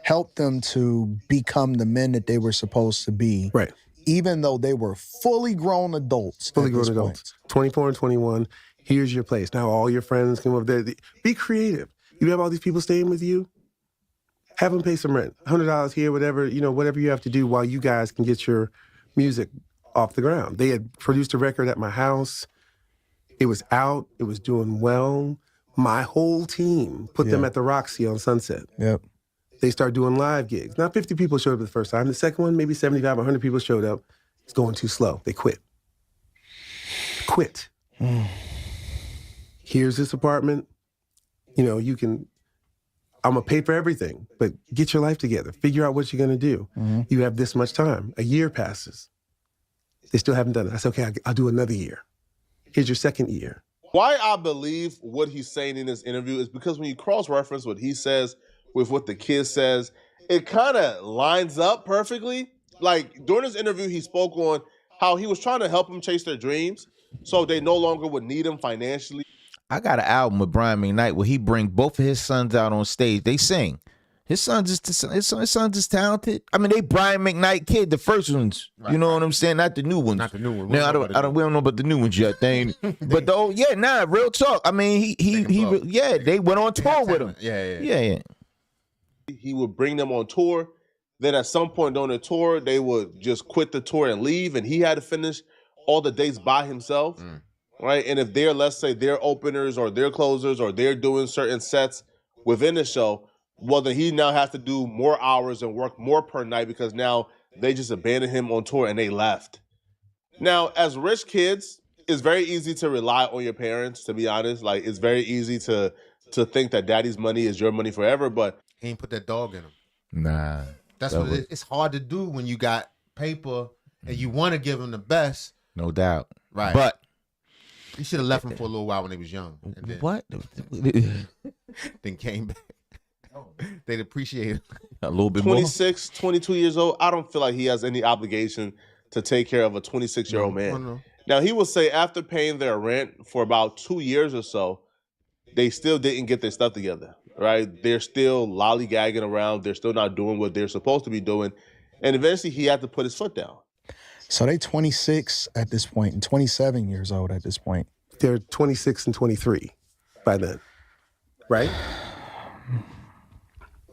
help them to become the men that they were supposed to be. Right. Even though they were fully grown adults. Fully grown adults. 24 and 21. Here's your place. Now all your friends come over there. Be creative. You have all these people staying with you. Have them pay some rent. $100 here, whatever you have to do while you guys can get your music off the ground. They had produced a record at my house. It was out. It was doing well. My whole team put them at the Roxy on Sunset. Yep. They start doing live gigs. Now 50 people showed up the first time. The second one, maybe 75, 100 people showed up. It's going too slow. They quit. Here's this apartment. You can... I'm going to pay for everything, but get your life together. Figure out what you're going to do. You have this much time. A year passes. They still haven't done it. I said, okay, I'll do another year. Here's your second year. Why I believe what he's saying in this interview is because when you cross-reference what he says with what the kid says, it kind of lines up perfectly. Like, during this interview, he spoke on how he was trying to help them chase their dreams so they no longer would need him financially. I got an album with Brian Mcknight where he bring both of his sons out on stage. They sing. His son's is talented. I mean, they Brian Mcknight kid, the first ones. Right, you know what I'm saying? Not the new ones. Not the new ones. Now, we don't know about the new ones yet. But real talk. I mean, they went on tour with him. Yeah. He would bring them on tour. Then at some point on the tour, they would just quit the tour and leave, and he had to finish all the dates by himself. Right, and if they're, let's say, they're openers or they're closers or they're doing certain sets within the show, well, then he now has to do more hours and work more per night because now they just abandoned him on tour and they left. Now, as rich kids, it's very easy to rely on your parents, to be honest. Like, it's very easy to think that daddy's money is your money forever, but... He ain't put that dog in him. Nah. That's what it's hard to do when you got paper and you want to give him the best. No doubt. Right. But... You should have left him for a little while when they was young. And then, what? Then came back. They'd appreciate it. A little bit 26, 22 years old, I don't feel like he has any obligation to take care of a 26-year-old man. No. Now, he will say after paying their rent for about 2 years or so, they still didn't get their stuff together, right? They're still lollygagging around. They're still not doing what they're supposed to be doing. And eventually, he had to put his foot down. So they 26 at this point and 27 years old at this point. They're 26 and 23 by then, right?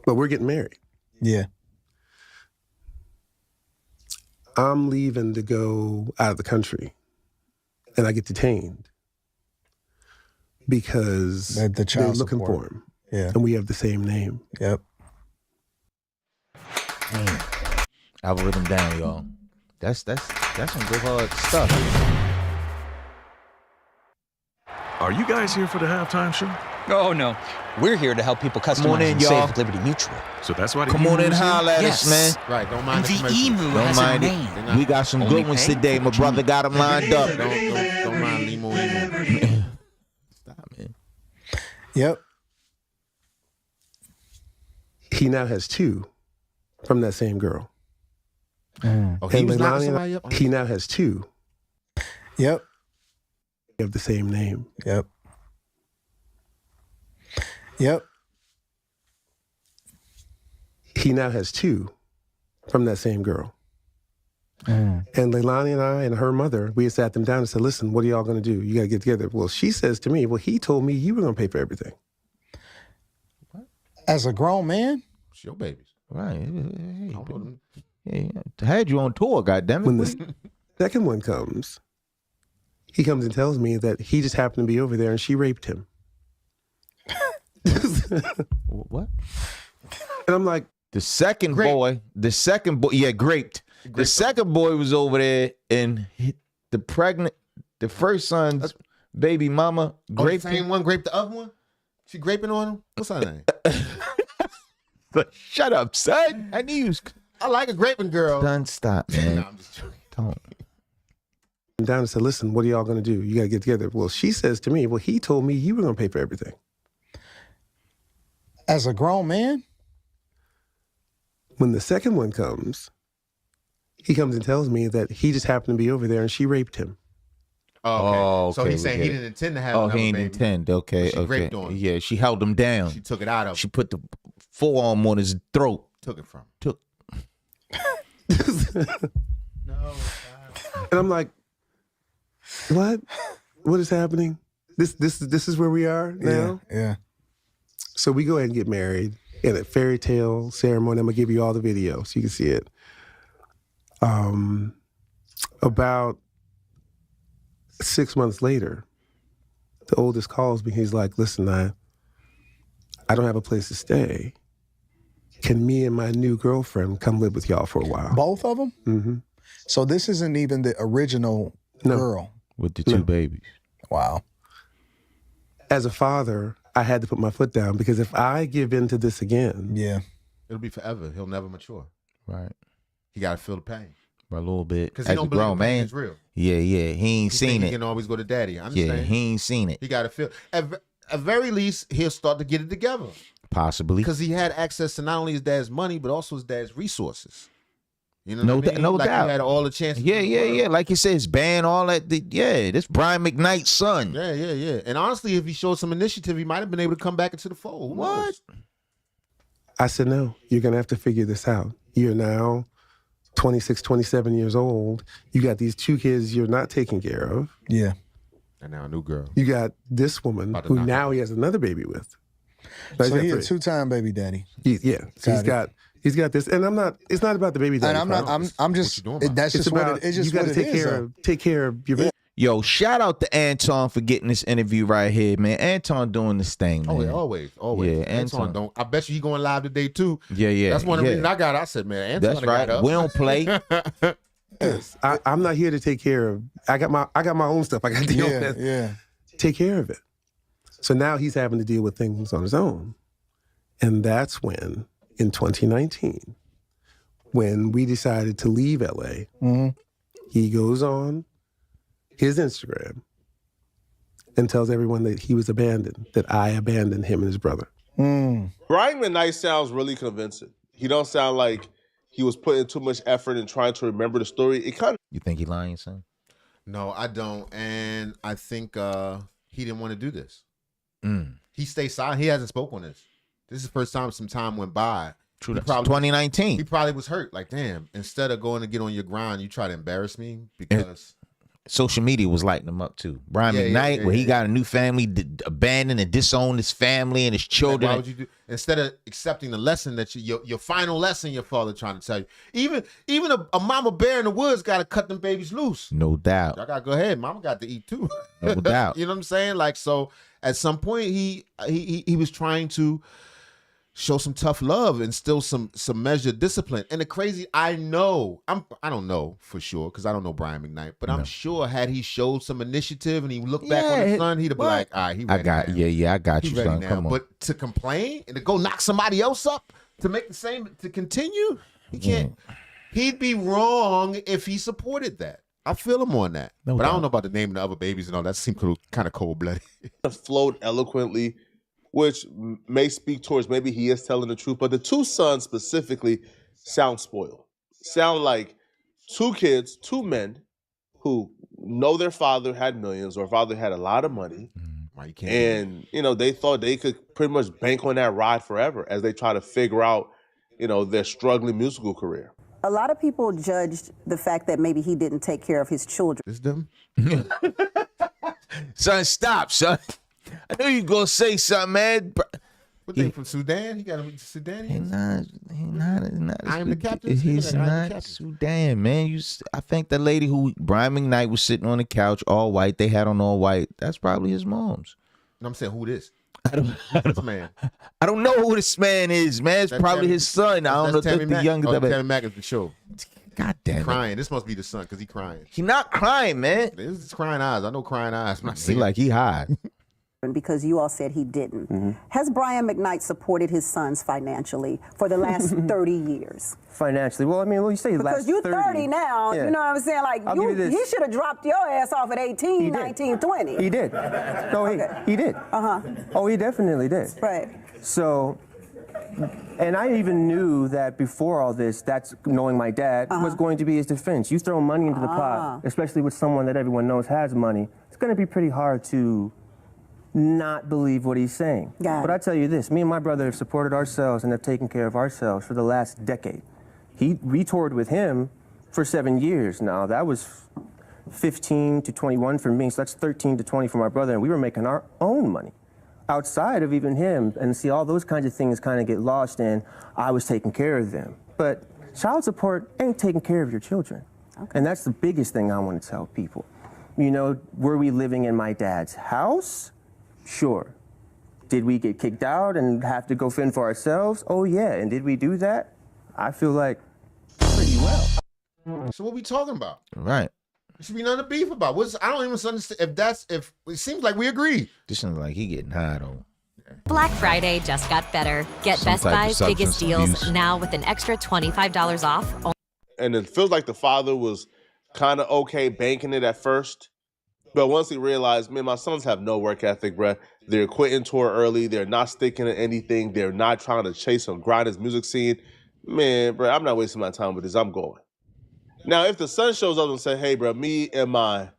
But we're getting married. Yeah. I'm leaving to go out of the country, and I get detained because The child they're looking support. for him. Yeah. And we have the same name. Yep. I wrote him down, y'all. That's some good hard stuff. Are you guys here for the halftime show? Oh, no. We're here to help people Come on customize in, and y'all. save with Liberty Mutual. So that's why the Come on in, emus here? holla at Yes. us, man. Right, don't mind the The commercials. emu Don't has mind a it. name. We got some Only good ones pay today. My for brother got them lined up. Don't mind Limo. Stop, man. Yep. He now has 2 from that same girl. Oh, he And was knocking Leilani somebody and up? he now has 2. Yep. We have the same name. Yep. Yep. He now has 2 from that same girl. And Leilani and I and her mother, we had sat them down and said, listen, what are y'all going to do? You got to get together. Well, she says to me, well, he told me you were going to pay for everything. As a grown man? It's your babies. Right. Hey, I had you on tour, goddammit. When the second one comes, he comes and tells me that he just happened to be over there and she raped him. What? And I'm like, the second boy, yeah, graped. The second boy was over there and the first son's baby mama graped the same him. one graped the other one? She graping on him? What's her name? Shut up, son. I knew you was... I like a graping girl. Done, stop, man. No, I'm just joking. Don't. down and said, listen, what are y'all going to do? You got to get together. Well, she says to me, well, he told me you were going to pay for everything. As a grown man? When the second one comes, he comes and tells me that he just happened to be over there and she raped him. Oh, okay. So okay, he's saying he didn't intend to have Oh, another he didn't baby. intend. Okay, She okay. raped on him. Yeah, she held him down. She took it out of him. She put the forearm on his throat. Took it from him. Took. No. And I'm like, what? What is happening? This is where we are now? Yeah. So we go ahead and get married in a fairy tale ceremony. I'm gonna give you all the video so you can see it. About 6 months later, the oldest calls me. He's like, listen, I don't have a place to stay. Can me and my new girlfriend come live with y'all for a while? Both of them? Mm-hmm. So this isn't even the original girl. With the two babies. Wow. As a father, I had to put my foot down because if I give in to this again, It'll be forever. He'll never mature. Right. He got to feel the pain. A little bit. Because he As don't a believe grown the pain man. is real. Yeah. He ain't He seen think it. He can always go to daddy. I understand. Yeah, he ain't seen it. He got to feel. At very least, he'll start to get it together. Possibly. Because he had access to not only his dad's money, but also his dad's resources. You know No, what I mean? no Like doubt. He had all the chances. Yeah. Like you said, it's band, all that. This Brian Mcknight's son. Yeah. And honestly, if he showed some initiative, he might have been able to come back into the fold. Who knows? I said, no, you're going to have to figure this out. You're now 26, 27 years old. You got these two kids you're not taking care of. Yeah. And now a new girl. You got this woman who now he has another baby with. Now So he's he got a three. 2-time baby daddy. So he's got this. And it's not about the baby daddy. And I'm just, that's It's just what about, it's just you what gotta it is. take care of your baby. Yo, shout out to Anton for getting this interview right here, man. Anton doing this thing, man. Oh, yeah, always. Yeah, Anton don't. I bet you he going live today too. Yeah. That's one of the reasons I got. I said, man, Anton. That's right. Got up. We don't play. Yes, I'm not here to take care of. I got my own stuff I got to deal with. Yeah. Take care of it. So now he's having to deal with things on his own, and that's when, in 2019, when we decided to leave LA, he goes on his Instagram and tells everyone that he was abandoned, that I abandoned him and his brother. Brian Mcknight sounds really convincing. He don't sound like he was putting too much effort in trying to remember the story. It kind of. You think he lying, son? No, I don't. And I think he didn't want to do this. Mm. He stayed silent. He hasn't spoken on this. This is the first time some time went by True. That's 2019. He probably was hurt. Like, damn, instead of going to get on your grind, you try to embarrass me because social media was lighting him up too. Brian McKnight, where he got a new family, abandoned and disowned his family and his children. Why would you do, instead of accepting the lesson that your final lesson your father trying to tell you? Even a mama bear in the woods got to cut them babies loose. No doubt. I got to go ahead. Mama got to eat too. No doubt. You know what I'm saying? Like, so at some point he was trying to show some tough love and still some measured discipline. And the crazy, I don't know for sure because I don't know Brian McKnight, but I'm sure had he showed some initiative and he looked back on his son, he'd have been like, all right, he ready now. I got you, son. Come on. But to complain and to go knock somebody else up to make the same, to continue, he can't. He'd be wrong if he supported that. I feel him on that. No but doubt. I don't know about the name of the other babies and all. That seemed kind of cold-blooded. Flowed eloquently, which may speak towards maybe he is telling the truth, but the two sons specifically sound spoiled. Sound like two kids, two men who know their father had millions or father had a lot of money. And, they thought they could pretty much bank on that ride forever as they try to figure out, their struggling musical career. A lot of people judged the fact that maybe he didn't take care of his children. It's them. Son, stop, son. I knew you were gonna say something, man. What they from Sudan? He got to be Sudan. He not. I am the captain. He's not Sudan, man. I think the lady who Brian McKnight was sitting on the couch, all white. They had on all white. That's probably his mom's. No, I'm saying who this? This man. I don't know who this man is, man. It's probably his son. I don't know. Tammy The Mack. youngest. Tammy Mack is the show. God damn it. Crying. This must be the son because he crying. He not crying, man. It's crying eyes. I know crying eyes. I'm not He saying like he high. Because you all said he didn't. Has Brian McKnight supported his sons financially for the last 30 years? Financially? Well, I mean, you say because last you're 30 now, yeah. You know what I'm saying? Like, I'll give you this. He should have dropped your ass off at 18, 19, 20. He did. No, he did. Oh, he definitely did. Right. So, and I even knew that before all this, that's knowing my dad was going to be his defense. You throw money into the pot, especially with someone that everyone knows has money, it's going to be pretty hard to not believe what he's saying. But I tell you this, me and my brother have supported ourselves and have taken care of ourselves for the last decade. We toured with him for 7 years now. That was 15 to 21 for me, so that's 13 to 20 for my brother, and we were making our own money outside of even him. And see, all those kinds of things kind of get lost in, I was taking care of them. But child support ain't taking care of your children. And that's the biggest thing I want to tell people. Were we living in my dad's house? Sure. Did we get kicked out and have to go fend for ourselves? Oh, yeah. And did we do that? I feel like pretty well. So what we talking about? Right. There should be nothing to beef about. I don't even understand if it seems like we agree. This sounds like he getting high though. Black Friday just got better. Get Some Best type of Buy's substance biggest deals abuse. now with an extra $25 off. And it feels like the father was kind of okay banking it at first. But once he realized, man, my sons have no work ethic, bruh. They're quitting tour early. They're not sticking to anything. They're not trying to chase or grind his music scene. Man, bruh, I'm not wasting my time with this. I'm going. Now, if the son shows up and says, hey, bruh, me and my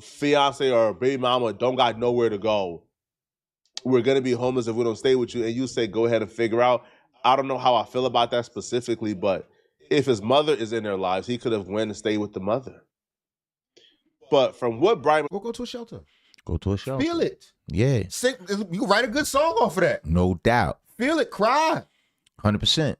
fiance or baby mama don't got nowhere to go. We're going to be homeless if we don't stay with you. And you say, go ahead and figure out. I don't know how I feel about that specifically, but if his mother is in their lives, he could have went and stayed with the mother. But from what Brian... Go to a shelter. Go to a shelter. Feel it. Yeah. Sing, you can write a good song off of that. No doubt. Feel it. Cry. 100%.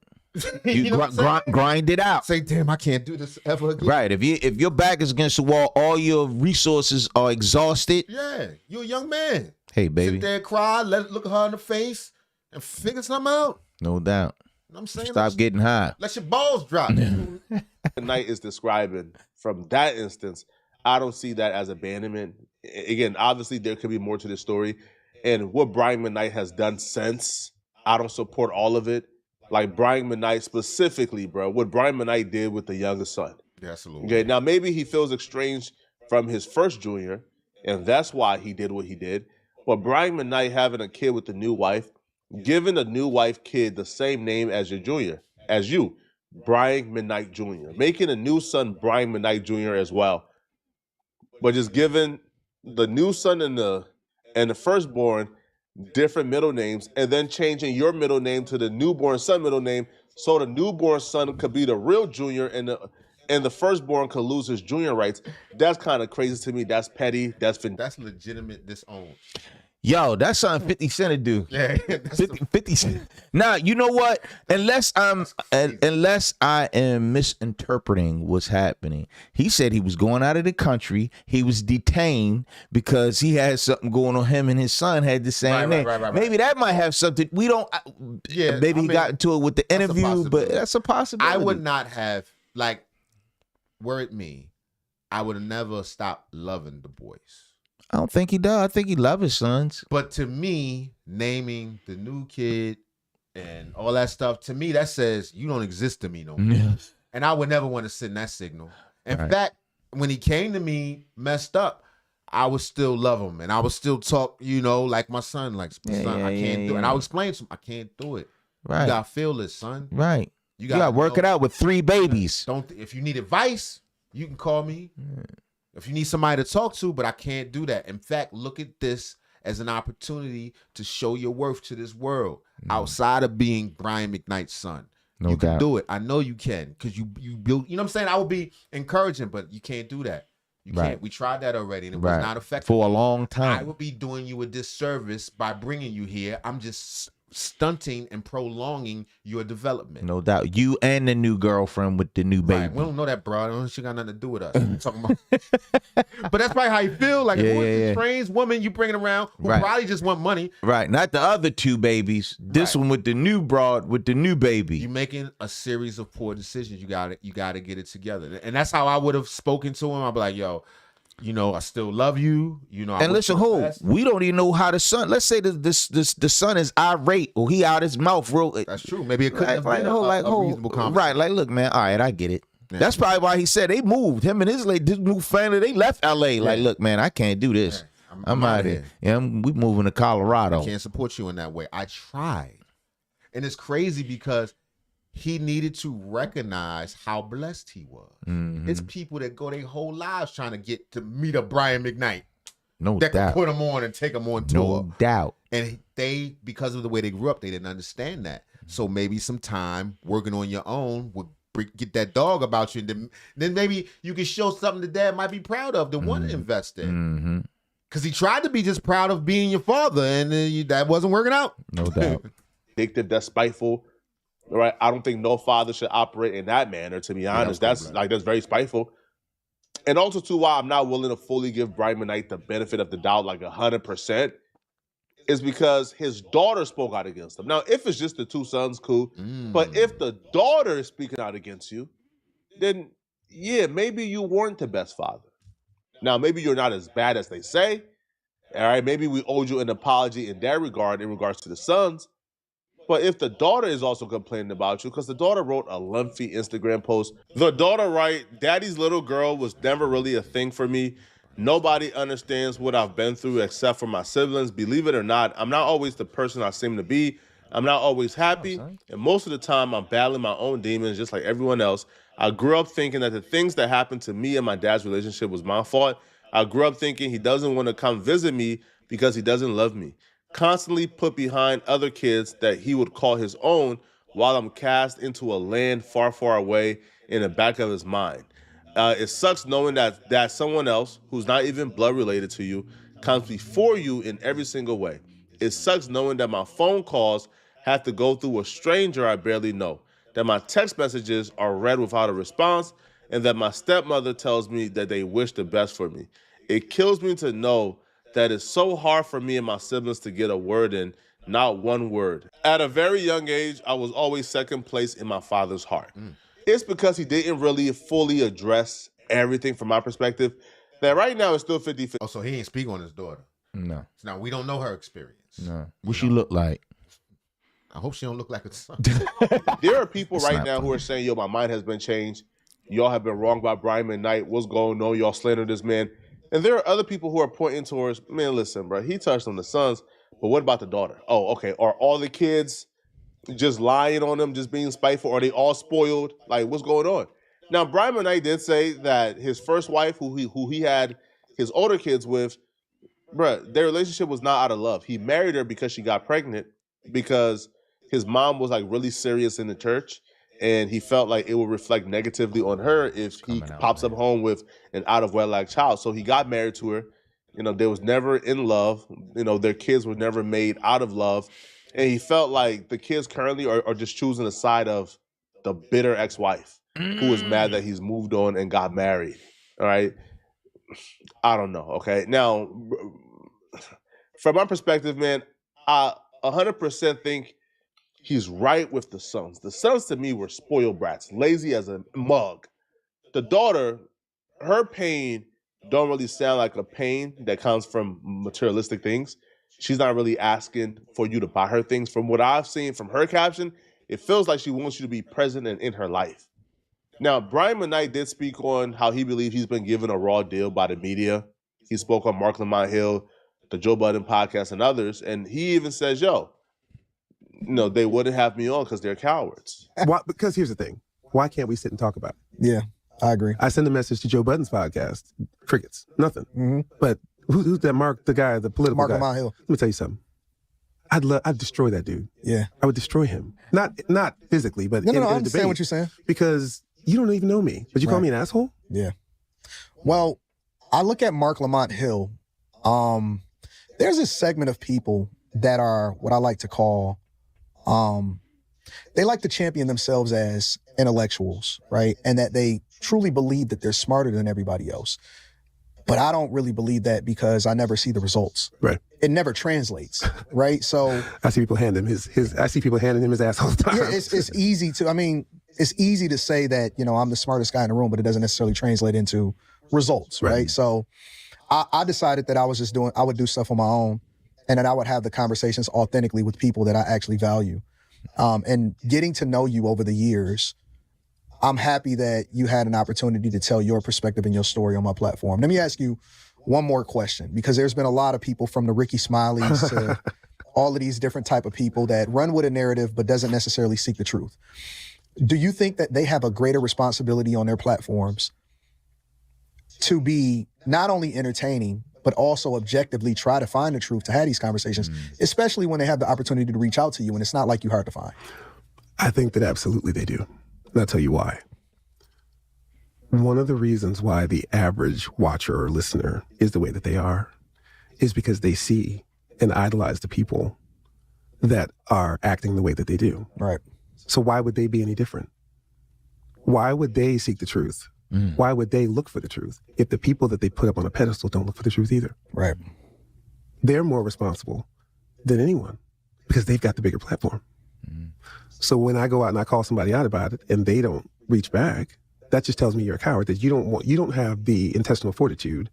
You know what I'm saying? Grind it out. Say, damn, I can't do this ever again. Right. If your back is against the wall, all your resources are exhausted. Yeah. You're a young man. Hey, baby. Sit there, cry, look her in the face, and figure something out. No doubt. You know what I'm saying? Stop getting high. Let your balls drop. Knight is describing from that instance, I don't see that as abandonment. Again, obviously there could be more to this story. And what Brian McKnight has done since, I don't support all of it. Like Brian McKnight specifically, bro, what Brian McKnight did with the youngest son. Yeah, absolutely. Okay, now maybe he feels estranged from his first junior, and that's why he did what he did. But Brian McKnight having a kid with the new wife, giving the new wife kid the same name as your junior, as you, Brian McKnight Jr., making a new son Brian McKnight Jr. as well. But just giving the new son and the firstborn different middle names and then changing your middle name to the newborn son middle name so the newborn son could be the real junior and the firstborn could lose his junior rights. That's kind of crazy to me. That's petty. That's legitimate disown. Yo, that's something 50 Cent to do. Yeah, 50 Cent. Now, you know what? Unless I am misinterpreting what's happening. He said he was going out of the country. He was detained because he had something going on. Him and his son had the same name. Right. Maybe that might have something. We don't. Yeah, maybe he got into it with the interview, but that's a possibility. I would not have, like, were it me, I would have never stopped loving the boys. I don't think he does. I think he loves his sons. But to me, naming the new kid and all that stuff, to me, that says you don't exist to me no more. Yes. And I would never want to send that signal. In Right. fact, when he came to me messed up, I would still love him. And I would still talk, like my son. Like, son, I can't do it. And I would explain to him, I can't do it. Right. You got to feel this, son. Right. You got to work it out with 3 babies. If you need advice, you can call me. If you need somebody to talk to, but I can't do that. In fact, look at this as an opportunity to show your worth to this world outside of being Brian Mcknight's son. No you can doubt. do it. I know you can because you build. You know what I'm saying? I would be encouraging, but you can't do that. You Right. can't. We tried that already, and it Right. was not effective. For a long I time. would be doing you a disservice by bringing you here. I'm just stunting and prolonging your development. No doubt. You and the new girlfriend with the new baby. Right. We don't know that, bro. She got nothing to do with us. We're talking about. But that's probably how you feel. Like, Yeah, who is yeah, this yeah. strange woman you bringing around who Right. probably just want money? Right. Not the other 2 babies. This one with the new broad with the new baby. You making a series of poor decisions. You got to get it together. And that's how I would have spoken to him. I'd be like, yo, I still love you. I And wish listen, you the who best. we don't even know how the son. Let's say the son is irate or he out his mouth real. That's true. Maybe it couldn't have been a reasonable conversation. Right, like, look, man. All right, I get it. Yeah. That's probably why he said they moved. Him and his new family, they left L.A. Like, look, man, I can't do this. I'm out of here. Yeah, we moving to Colorado. I can't support you in that way. I tried. And it's crazy because he needed to recognize how blessed he was. Mhm. It's people that go their whole lives trying to get to meet a Brian Mcknight. No that doubt. can put them on and take them on tour. No doubt. And they, because of the way they grew up, they didn't understand that. So maybe some time working on your own would get that dog about you. And then maybe you can show something that dad might be proud of to want to invest in. Mm-hmm. Because he tried to be just proud of being your father, and that wasn't working out. No doubt. Addictive, that's spiteful. Right? I don't think no father should operate in that manner, to be honest. That's very spiteful. And also, too, why I'm not willing to fully give Brian Mcknight the benefit of the doubt, like 100%, is because his daughter spoke out against him. Now, if it's just the 2 sons, cool. But if the daughter is speaking out against you, then, yeah, maybe you weren't the best father. Now, maybe you're not as bad as they say. All right, maybe we owed you an apology in that regard, in regards to the sons. But if the daughter is also complaining about you, because the daughter wrote a lengthy Instagram post. The daughter wrote, "Daddy's little girl was never really a thing for me. Nobody understands what I've been through except for my siblings. Believe it or not, I'm not always the person I seem to be. I'm not always happy. And most of the time, I'm battling my own demons just like everyone else. I grew up thinking that the things that happened to me and my dad's relationship was my fault. I grew up thinking he doesn't want to come visit me because he doesn't love me. Constantly put behind other kids that he would call his own while I'm cast into a land far, far away in the back of his mind. It sucks knowing that someone else who's not even blood related to you comes before you in every single way. It sucks knowing that my phone calls have to go through a stranger I barely know, that my text messages are read without a response, and that my stepmother tells me that they wish the best for me. It kills me to know that it's so hard for me and my siblings to get a word in, not one word. At a very young age, I was always second place in my father's heart. It's because he didn't really fully address everything from my perspective that right now it's still 50-50. Oh, so he ain't speak on his daughter. No. Now, we don't know her experience. No. What she look like? I hope she don't look like a son. There are people It's right not now who are saying, yo, my mind has been changed. Y'all have been wrong about Brian Mcknight. What's going on? Y'all slandering this man. And there are other people who are pointing towards, man, listen, bro, he touched on the sons, but what about the daughter? Oh, okay. Are all the kids just lying on them, just being spiteful? Are they all spoiled? Like, what's going on? Now, Brian Mcknight did say that his first wife, who he had his older kids with, bruh, their relationship was not out of love. He married her because she got pregnant because his mom was like really serious in the church. And he felt like it would reflect negatively on her if he pops up home with an out of wedlock child. So he got married to her. You know, they was never in love. You know, their kids were never made out of love. And he felt like the kids currently are just choosing the side of the bitter ex-wife who is mad that he's moved on and got married. All right. I don't know. Okay. Now, from my perspective, man, I 100% think he's right with the sons. The sons to me were spoiled brats, lazy as a mug. The daughter, her pain don't really sound like a pain that comes from materialistic things. She's not really asking for you to buy her things. From what I've seen from her caption, it feels like she wants you to be present and in her life. Now, Brian Mcknight did speak on how he believes he's been given a raw deal by the media. He spoke on Mark Lamont Hill, the Joe Budden podcast, and others. And he even says, yo, no, they wouldn't have me on because they're cowards. Why? Because here's the thing. Why can't we sit and talk about it? Yeah, I agree. I send a message to Joe Budden's podcast. Crickets. Nothing. Mm-hmm. But who's that Mark, the guy, the political Mark guy? Lamont Hill. Let me tell you something. I'd destroy that dude. Yeah. I would destroy him. Not physically, but in I a understand debate. what you're saying. Because you don't even know me, but you call me an asshole? Yeah. Well, I look at Mark Lamont Hill. There's a segment of people that are what I like to call, they like to champion themselves as intellectuals, right? And that they truly believe that they're smarter than everybody else. But I don't really believe that because I never see the results. Right. It never translates, right? So I see people hand him his I see people handing him his ass all the time. yeah, it's easy to, I mean, it's easy to say that, you know, I'm the smartest guy in the room, but it doesn't necessarily translate into results, right? So I decided that I would do stuff on my own, and that I would have the conversations authentically with people that I actually value. And getting to know you over the years, I'm happy that you had an opportunity to tell your perspective and your story on my platform. Let me ask you one more question, because there's been a lot of people from the Ricky Smileys to all of these different type of people that run with a narrative but doesn't necessarily seek the truth. Do you think that they have a greater responsibility on their platforms to be not only entertaining, but also objectively try to find the truth, to have these conversations, especially when they have the opportunity to reach out to you and it's not like you hard to find? I think that absolutely they do. And I'll tell you why. One of the reasons why the average watcher or listener is the way that they are is because they see and idolize the people that are acting the way that they do. Right. So why would they be any different? Why would they seek the truth? Why would they look for the truth if the people that they put up on a pedestal don't look for the truth either? Right. They're more responsible than anyone because they've got the bigger platform. So when I go out and I call somebody out about it and they don't reach back, that just tells me you're a coward, that you don't have the intestinal fortitude.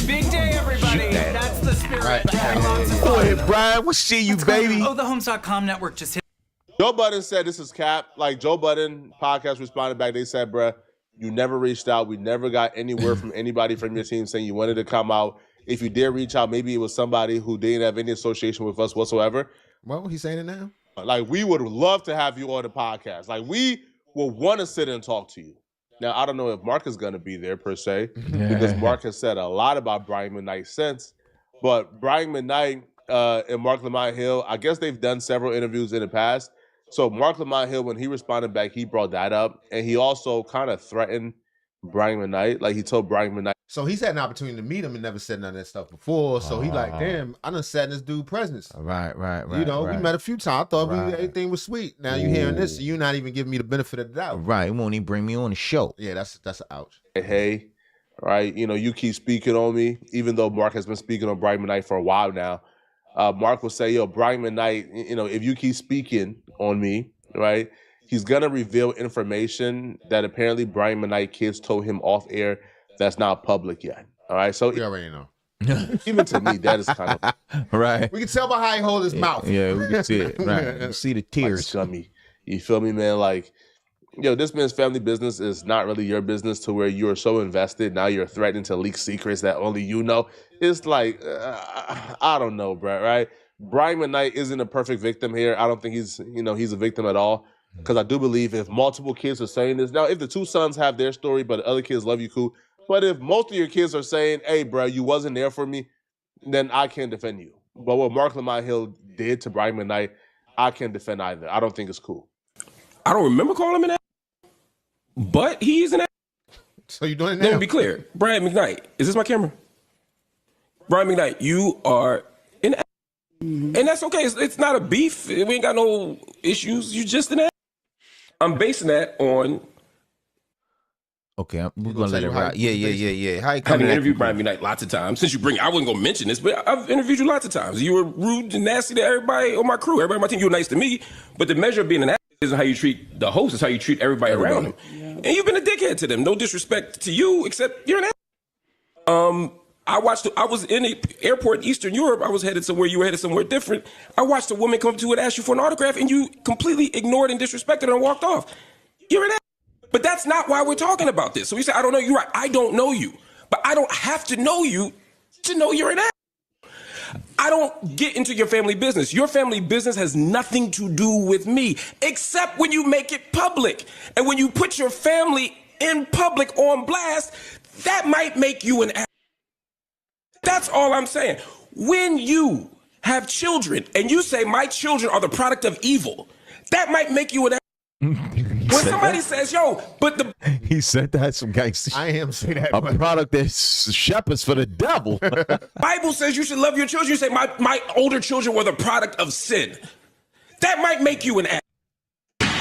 Big day, everybody. That's the spirit. Go ahead, Brian. We'll see you, baby. Oh, the Homes.com network just hit. Joe Budden said this is cap. Like, Joe Budden podcast responded back. They said, bruh, you never reached out. We never got any word from anybody from your team saying you wanted to come out. If you did reach out, maybe it was somebody who didn't have any association with us whatsoever. Well, he's saying it now. Like, we would love to have you on the podcast. Like, we will want to sit and talk to you. Now, I don't know if Mark is going to be there, per se, because Mark has said a lot about Brian Mcknight since. But Brian Mcknight and Mark Lamont Hill, I guess they've done several interviews in the past. So Mark Lamont Hill, when he responded back, he brought that up. And he also kind of threatened Brian Mcknight. Like, he told Brian Mcknight. So he's had an opportunity to meet him and never said none of that stuff before. So he like, damn, I done sat in this dude's presence. Right. You know, we met a few times. I thought everything was sweet. Now you hearing this, so you're not even giving me the benefit of the doubt. Right. It won't even bring me on the show. Yeah, that's an ouch. Hey, right, you know, you keep speaking on me, even though Mark has been speaking on Brian Mcknight for a while now. Mark will say, yo, Brian Mcknight, you know, if you keep speaking on me, right, he's going to reveal information that apparently Brian Mcknight kids told him off air that's not public yet. All right, so we already know. Even to me, that is kind of right. We can tell by how he hold his mouth. Yeah, we can see it. Right, we see the tears. Like scummy. You feel me, man? Like, yo, this man's family business is not really your business to where you are so invested. Now you're threatening to leak secrets that only you know. It's like, I don't know, bro. Right? Brian Mcknight isn't a perfect victim here. I don't think he's a victim at all. Because I do believe if multiple kids are saying this, now if the two sons have their story, but the other kids love you, cool. But if most of your kids are saying, hey, bro, you wasn't there for me, then I can't defend you. But what Mark Lamont Hill did to Brian McKnight, I can't defend either. I don't think it's cool. I don't remember calling him an ass, but he's an ass. So you're doing it now? Let me be clear. Brian McKnight, is this my camera? Brian McKnight, you are an ass. And that's okay. It's not a beef. We ain't got no issues. You just an ass. I'm basing that on... Okay, we're gonna let it ride. Yeah. How you I've coming? interviewed Brian McKnight lots of times. Since you bring it, I wasn't gonna mention this, but I've interviewed you lots of times. You were rude and nasty to everybody on my crew. Everybody on my team, you were nice to me. But the measure of being an ass isn't how you treat the host, it's how you treat everybody around him. Yeah. And you've been a dickhead to them. No disrespect to you, except you're an ass. I was in the airport in Eastern Europe. I was headed somewhere. You were headed somewhere different. I watched a woman come up to you and ask you for an autograph, and you completely ignored and disrespected her and walked off. You're an ass. But that's not why we're talking about this. So you say, I don't know you. Right. I don't know you. But I don't have to know you to know you're an ass. I don't get into your family business. Your family business has nothing to do with me, except when you make it public. And when you put your family in public on blast, that might make you an ass. That's all I'm saying. When you have children and you say my children are the product of evil, that might make you an ass. When somebody says, yo, but the... He said that, some guys. I am saying that. A product that's shepherds for the devil. Bible says you should love your children. You say, my older children were the product of sin. That might make you an ass.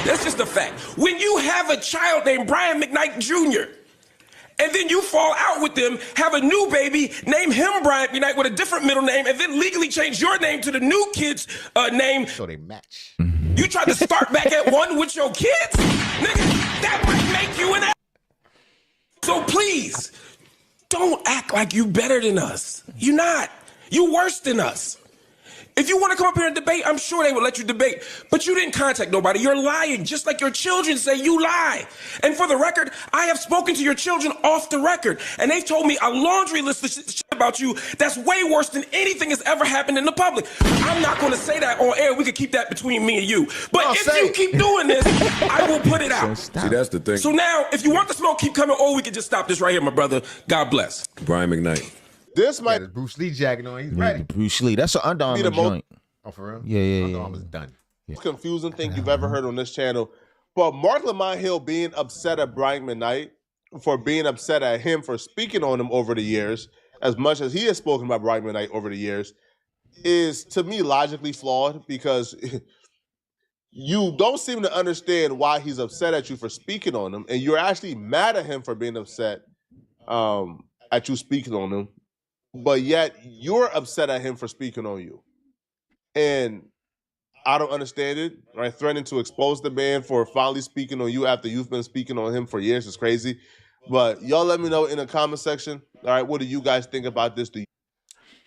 That's just a fact. When you have a child named Brian McKnight Jr., and then you fall out with them, have a new baby, name him Brian McKnight with a different middle name, and then legally change your name to the new kid's name. So they match. You tried to start back at one with your kids? Nigga, that might make you an ass. So please, don't act like you better than us. You're not. You worse than us. If you want to come up here and debate, I'm sure they would let you debate. But you didn't contact nobody. You're lying, just like your children say you lie. And for the record, I have spoken to your children off the record, and they've told me a laundry list of shit about you that's way worse than anything that's ever happened in the public. I'm not going to say that on air. We could keep that between me and you. But if you keep doing this, I will put it out. See, that's the thing. So now, if you want the smoke, keep coming, or we can just stop this right here, my brother. God bless. Brian McKnight. This might the Bruce Lee jacket on. He's ready. Bruce Lee. That's an Under Armour joint. Oh, for real? Yeah. Under Armour's done. Most confusing thing you've ever heard on this channel. But Mark Lamont Hill being upset at Brian McKnight for being upset at him for speaking on him over the years, as much as he has spoken about Brian McKnight over the years, is to me logically flawed because you don't seem to understand why he's upset at you for speaking on him, and you're actually mad at him for being upset at you speaking on him, but yet you're upset at him for speaking on you. And I don't understand it, right? Threatening to expose the man for finally speaking on you after you've been speaking on him for years is crazy. But y'all let me know in the comment section. All right, what do you guys think about this?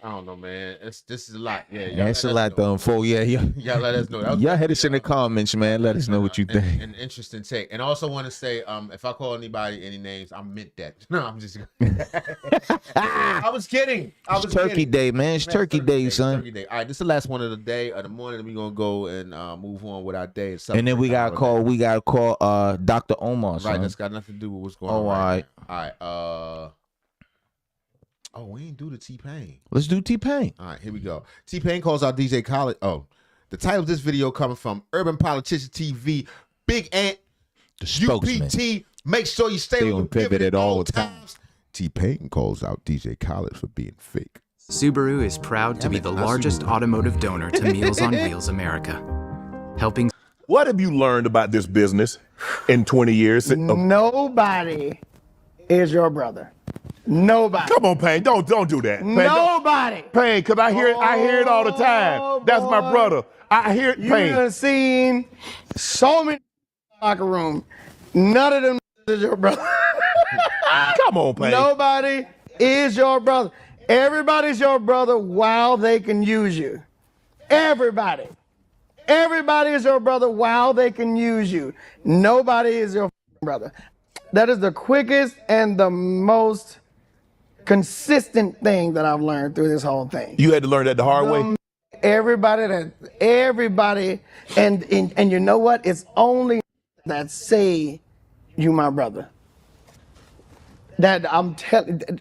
I don't know, man. This is a lot. Yeah, it's a lot to unfold. Yeah. Y'all let us know. Y'all hit us in the comments, man. Let us know what you think. An interesting take. And I also want to say, if I call anybody any names, I meant that. No, I'm just I was kidding. It's Turkey Day, man. It's Turkey Day, son. Turkey Day. All right, this is the last one of the day, of the morning. We're gonna go and move on with our day. And then we gotta call Dr. Omar, son. Right, that's got nothing to do with what's going on. All right. Oh, we ain't do the T-Pain. Let's do T-Pain. All right, here we go. T-Pain calls out DJ Khaled. Oh, the title of this video coming from Urban Politician TV, Big Ant, the spokesman. UPT. Make sure you stay on pivot at all times. T-Pain calls out DJ Khaled for being fake. Subaru is proud to be the largest automotive donor to Meals on Wheels America, helping. What have you learned about this business in 20 years? Nobody is your brother. Nobody. Come on, Payne. Don't do that. Payne, nobody. Payne, because I hear it all the time. That's my brother. I hear it, Payne. You done seen so many locker room. None of them is your brother. Come on, Payne. Nobody is your brother. Everybody's your brother while they can use you. Everybody. Everybody is your brother while they can use you. Nobody is your brother. That is the quickest and the most consistent thing that I've learned through this whole thing. You had to learn that the hard way? Everybody, and you know what? It's only that say you my brother. That I'm telling,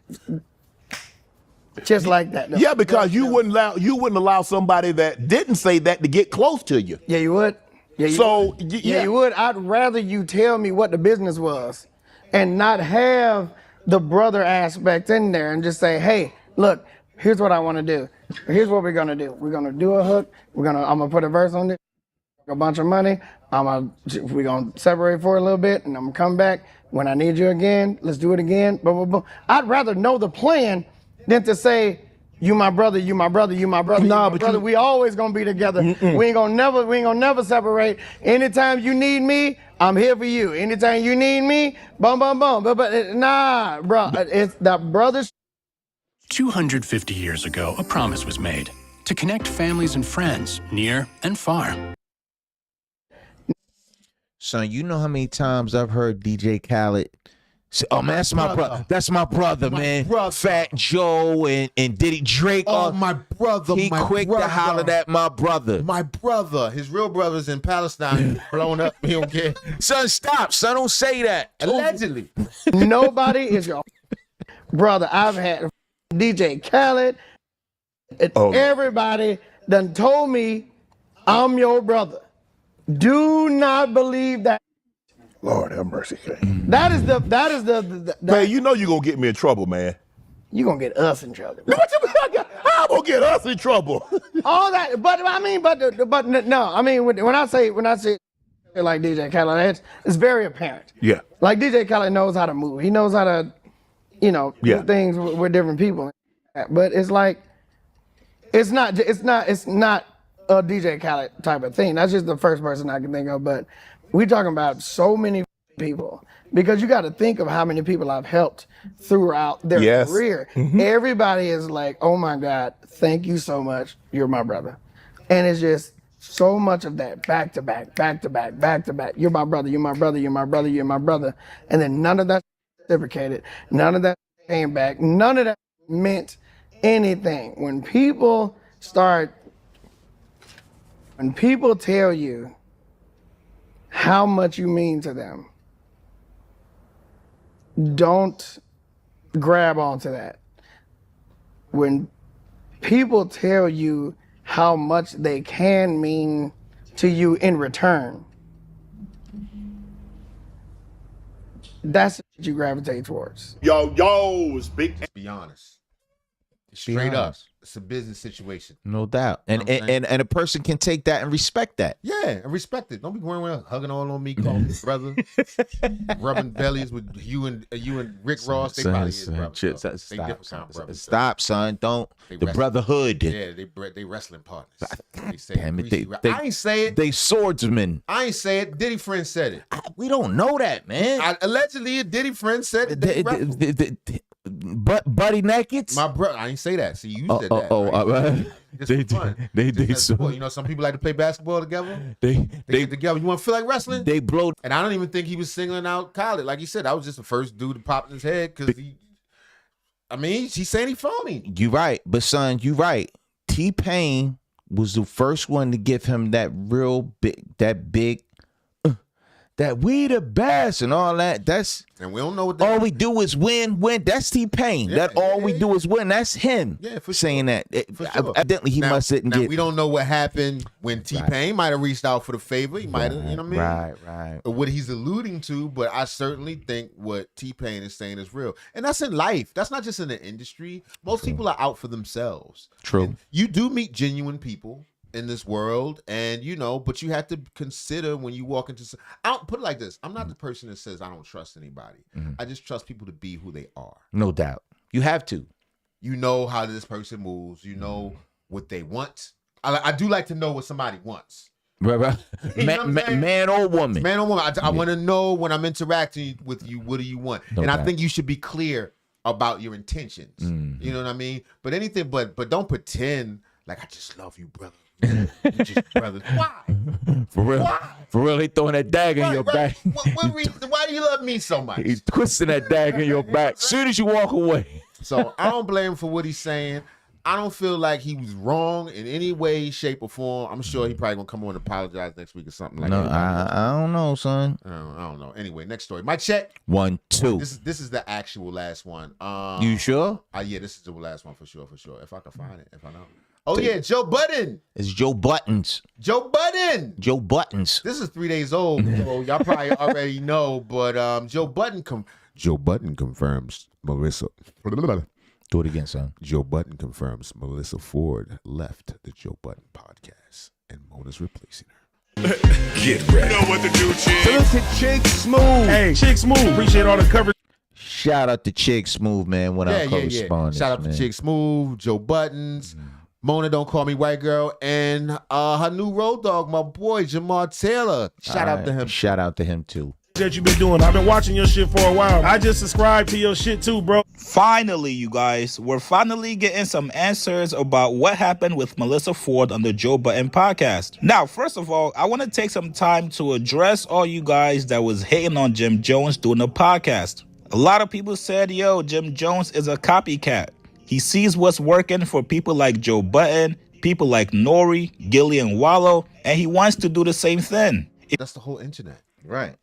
Just like that. Yeah, because you wouldn't allow somebody that didn't say that to get close to you. Yeah, you would. Yeah, you would. I'd rather you tell me what the business was and not have the brother aspect in there and just say, hey, look, here's what I want to do. Here's what we're going to do. We're going to do a hook. I'm going to put a verse on it, a bunch of money. We're going to separate for a little bit, and I'm going to come back. When I need you again, let's do it again. Blah, blah, blah. I'd rather know the plan than to say, you my brother, you my brother, you my brother, you my brother. We always gonna be together. We ain't gonna never separate. Anytime you need me, I'm here for you. Anytime you need me, bum bum bum. But nah, bro, it's the brothers. 250 years ago, a promise was made to connect families and friends near and far. Son, you know how many times I've heard DJ Khaled say, oh man, that's my brother. That's my brother, man. Fat Joe and Diddy Drake. Oh, my brother. He quick to holler at my brother. My brother. His real brother's in Palestine. Blown up. He don't care. Son, stop. Son, don't say that. Allegedly. Nobody is your brother. I've had DJ Khaled. Everybody done told me I'm your brother. Do not believe that. Lord have mercy. That is the man, you know you're going to get me in trouble, man. You're going to get us in trouble. How going to get us in trouble? All that, but I mean, but no, I mean, when I say like DJ Khaled, it's very apparent. Yeah. Like DJ Khaled knows how to move. He knows how to, do things with different people. But it's like, it's not a DJ Khaled type of thing. That's just the first person I can think of. But we're talking about so many people because you got to think of how many people I've helped throughout their career. Everybody is like, oh my God, thank you so much. You're my brother. And it's just so much of that back to back, back to back, back to back. You're my brother, you're my brother, you're my brother, you're my brother. And then none of that reciprocated. None of that came back. None of that meant anything. When people tell you how much you mean to them, don't grab onto that. When people tell you how much they can mean to you in return, that's what you gravitate towards. It's big. Let's be honest. Straight up. It's a business situation. No doubt. And a person can take that and respect that. Yeah, and respect it. Don't be going around hugging all on me, calling me brother, rubbing bellies with you and Rick Ross. They probably is brothers. They different kind of brothers. Stop, son. Don't. The brotherhood. Yeah, they wrestling partners. They say damn it. I ain't say it. They swordsmen. I ain't say it. Diddy friend said it. We don't know that, man. Allegedly, a Diddy friend said it. Buddy naked? My brother, I ain't say that. See, you said that. They some people like to play basketball together. They get together. You want to feel like wrestling? They blow. And I don't even think he was singling out Khaled. Like he said, I was just the first dude to pop in his head because he's saying he phony. You right, but son, you right. T-Pain was the first one to give him that big, that we the best and all that. And we don't know what all we do is win. That's T-Pain. We do is win. That's him saying that. Evidently, he must sit and get. We don't know what happened when T-Pain might have reached out for the favor. He might have, you know what I mean? Right. Or what he's alluding to, but I certainly think what T-Pain is saying is real. And that's in life. That's not just in the industry. Most people are out for themselves. True. And you do meet genuine people in this world, and but you have to consider when you walk into. I don't put it like this. I'm not the person that says I don't trust anybody. I just trust people to be who they are. No doubt. You have to. You know how this person moves. You know what they want. I do like to know what somebody wants. Right. Man or woman. Man or woman. I want to know when I'm interacting with you, what do you want? No doubt. I think you should be clear about your intentions. You know what I mean? But anything, but don't pretend like I just love you, brother. You just brothers. Why? For real? Why? For real, they throwing that dagger in your back. What reason? Why do you love me so much? He's twisting that dagger in your back as soon as you walk away. So I don't blame him for what he's saying. I don't feel like he was wrong in any way, shape, or form. I'm sure he probably gonna come on and apologize next week or something like that. No, I don't know, son. I don't know. Anyway, next story. My check. 1, 2. This is the actual last one. You sure? Yeah, this is the last one for sure. If I can find it, if I know. Oh yeah, Joe Budden. It's Joe Buttons. Joe Budden. Joe Buttons. This is 3 days old, so y'all probably already know. But Joe Budden confirms Melyssa. Do it again, son. Joe Budden confirms Melyssa Ford left the Joe Budden podcast, and Mona's replacing her. Get ready. You know what to do, Chick. Salute to Chick Smooth. Hey, Chick Smooth. Appreciate all the coverage. Shout out to Chick Smooth, man. When I correspondence, Shout out to Chick Smooth, Joe Buttons, Mona Don't Call Me White Girl, and her new road dog, my boy Jamar Taylor. Shout out to him. Shout out to him too. That you've been doing. I've been watching your shit for a while. I just subscribed to your shit too, bro. Finally, you guys, we're finally getting some answers about what happened with Melyssa Ford on the Joe Budden podcast. Now, first of all, I want to take some time to address all you guys that was hating on Jim Jones doing the podcast. A lot of people said, yo, Jim Jones is a copycat. He sees what's working for people like Joe Budden, people like Nori, Gilly, and Wallow, and he wants to do the same thing. That's the whole internet. Right.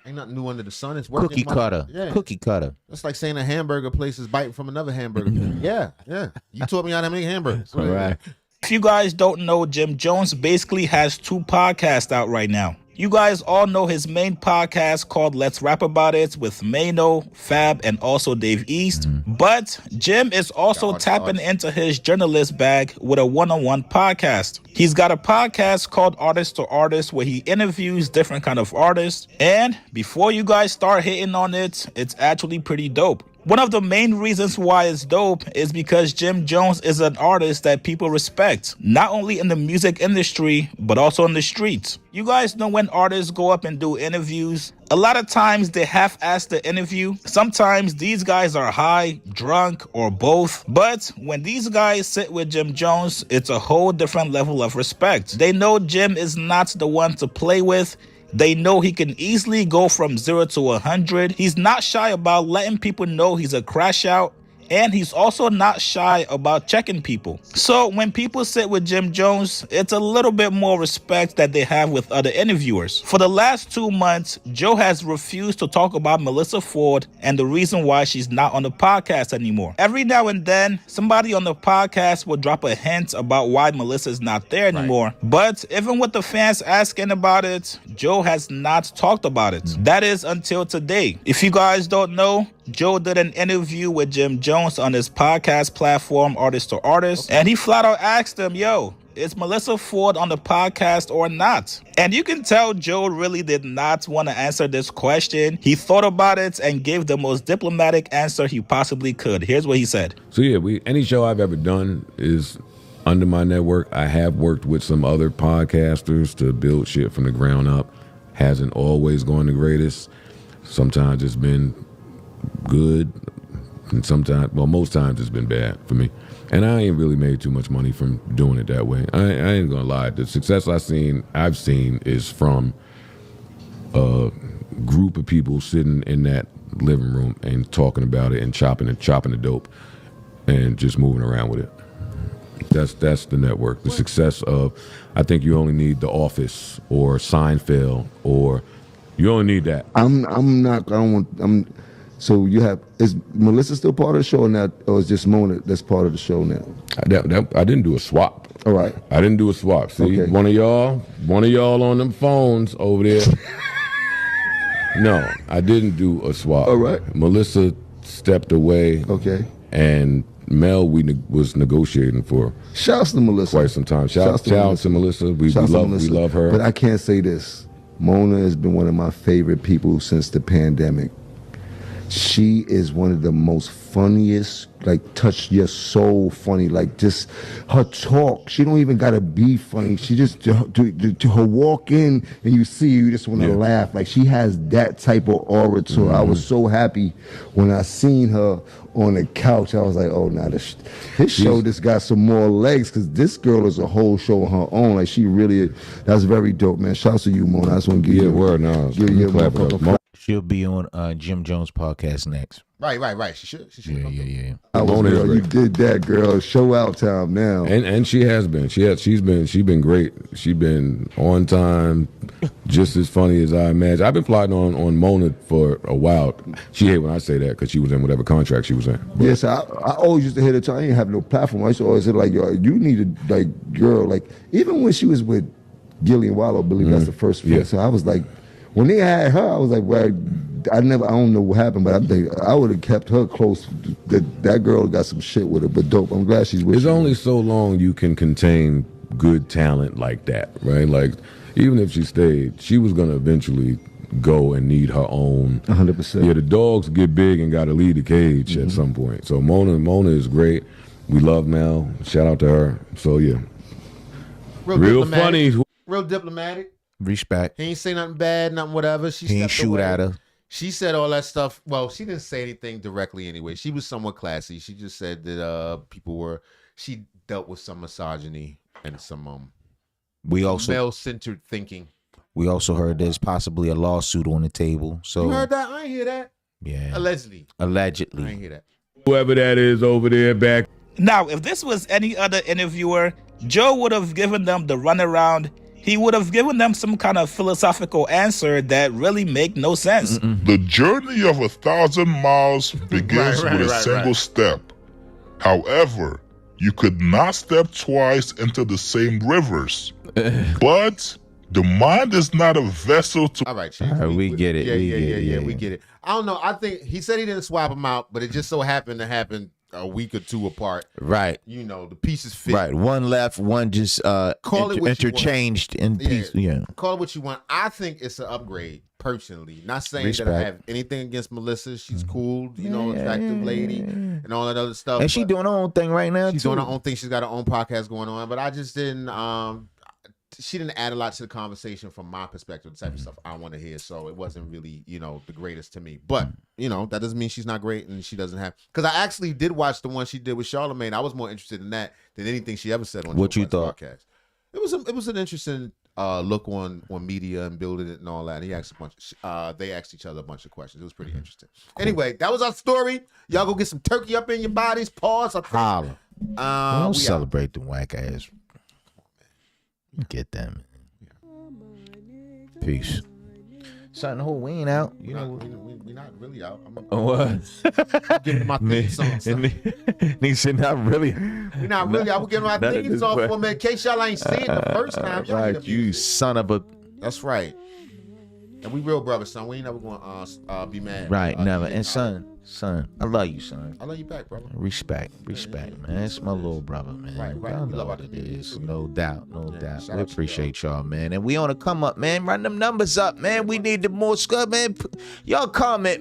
Ain't nothing new under the sun. It's working. Cookie cutter. Yeah. Cookie cutter. That's like saying a hamburger place is biting from another hamburger place. Yeah. You taught me how to make hamburgers. All right. If you guys don't know, Jim Jones basically has 2 podcasts out right now. You guys all know his main podcast called Let's Rap About It with Mano, Fab, and also Dave East. But Jim is also tapping into his journalist bag with a one-on-one podcast. He's got a podcast called Artist to Artist where he interviews different kind of artists. And before you guys start hating on it, it's actually pretty dope. One of the main reasons why it's dope is because Jim Jones is an artist that people respect, not only in the music industry, but also in the streets. You guys know when artists go up and do interviews, a lot of times they half-ass the interview. Sometimes these guys are high, drunk, or both. But when these guys sit with Jim Jones, it's a whole different level of respect. They know Jim is not the one to play with. They know he can easily go from 0 to 100. He's not shy about letting people know he's a crash out. And he's also not shy about checking people. So when people sit with Jim Jones, it's a little bit more respect that they have with other interviewers. For the last 2 months, Joe has refused to talk about Melyssa Ford and the reason why she's not on the podcast anymore. Every now and then, somebody on the podcast will drop a hint about why Melyssa's not there anymore. Right. But even with the fans asking about it, Joe has not talked about it. That is until today. If you guys don't know, Joe did an interview with Jim Jones on his podcast platform, Artist to Artist, and he flat out asked him, yo, is Melyssa Ford on the podcast or not? And you can tell Joe really did not want to answer this question. He thought about it and gave the most diplomatic answer he possibly could. Here's what he said. So yeah, any show I've ever done is under my network. I have worked with some other podcasters to build shit from the ground up. Hasn't always gone the greatest. Sometimes it's been good, and sometimes, well, most times it's been bad for me. And I ain't really made too much money from doing it that way. I ain't gonna lie. The success I've seen is from a group of people sitting in that living room and talking about it and chopping the dope and just moving around with it. That's the network. The success of, I think you only need The Office or Seinfeld, or you only need that. So is Melyssa still part of the show now, or is just Mona that's part of the show now? I didn't do a swap. All right. I didn't do a swap. See, okay. One of y'all on them phones over there. No, I didn't do a swap. All right. Melyssa stepped away. Okay. And Mel, was negotiating for. Shouts to Melyssa. Quite some time. Shouts to Melyssa. We love her. But I can't say this. Mona has been one of my favorite people since the pandemic. She is one of the most funniest, like touch your soul funny, like just her talk. She don't even gotta be funny. She just to her walk in and you see you just want to laugh. Like she has that type of aura to her. I was so happy when I seen her on the couch. I was like, oh, now this show just got some more legs, because this girl is a whole show on her own. Like she really, that's very dope, man. Shouts to you, Mona. I just want to give you a word. She'll be on Jim Jones' podcast next. Right. She should. Yeah. Girl, you did that, girl. Show out time now. And she has been. She's been great. She's been on time, just as funny as I imagine. I've been plotting on Mona for a while. She hate when I say that because she was in whatever contract she was in. But yes, I always used to hear the time. I didn't have no platform. I used to always say like, yo, you need to like, girl, like even when she was with Gillian Wallow, I believe that's the first film. So I was like, when they had her, I was like, well, I don't know what happened, but I think I would have kept her close. That girl got some shit with her, but dope. I'm glad she's with It's you. only so long you can contain good talent like that, right? Like, even if she stayed, she was going to eventually go and need her own. 100%. Yeah, the dogs get big and got to leave the cage at some point. So Mona is great. We love Mel. Shout out to her. So, yeah. Real funny. Real diplomatic. Respect. He ain't say nothing bad, nothing whatever. He ain't shoot at her. She said all that stuff. Well, she didn't say anything directly anyway. She was somewhat classy. She just said that she dealt with some misogyny and some male-centered thinking. We also heard there's possibly a lawsuit on the table. So You heard that? I ain't hear that. Yeah. Allegedly. I ain't hear that. Whoever that is over there back. Now, if this was any other interviewer, Joe would have given them the runaround. He would have given them some kind of philosophical answer that really make no sense. The journey of 1,000 miles begins with a single step. However, you could not step twice into the same rivers. But the mind is not a vessel to... All right, Chief. We get it. Yeah, we get it. I don't know. I think he said he didn't swap them out, but it just so happened to happen a week or two apart. Right. You know, the pieces fit. Right. One left, one just interchanged in piece. Yeah. Call it what you want. I think it's an upgrade, personally. Not saying that I have anything against Melyssa. She's cool, attractive lady and all that other stuff. And she doing her own thing right now, She's too. doing her own thing. She's got her own podcast going on. But I just didn't she didn't add a lot to the conversation from my perspective, the type of stuff I want to hear. So it wasn't really, the greatest to me. But, that doesn't mean she's not great and she doesn't have... Because I actually did watch the one she did with Charlamagne. I was more interested in that than anything she ever said on What Joe you Budden's thought? podcast. It was an interesting look on media and building it and all that. And he asked they asked each other a bunch of questions. It was pretty interesting. Cool. Anyway, that was our story. Y'all go get some turkey up in your bodies. Pause. Holla. Don't we celebrate the whack ass. Get them. Peace. Son, the whole we ain't out. We're not really out. What? Getting my theme song. He said not really. We're not really out. We're getting my theme song for me. In case y'all ain't seen it the first time. Y'all Right, you son of a. That's right. And we real brothers, son. We ain't never gonna be mad. Right, never. And son, I love you, son. I love you back, brother. Respect, man. It's my little brother, man. Right. Y'all know what it is. No doubt. We appreciate y'all, man. And we on the come up, man. Run them numbers up, man. We need the more scud, man. Y'all comment, man.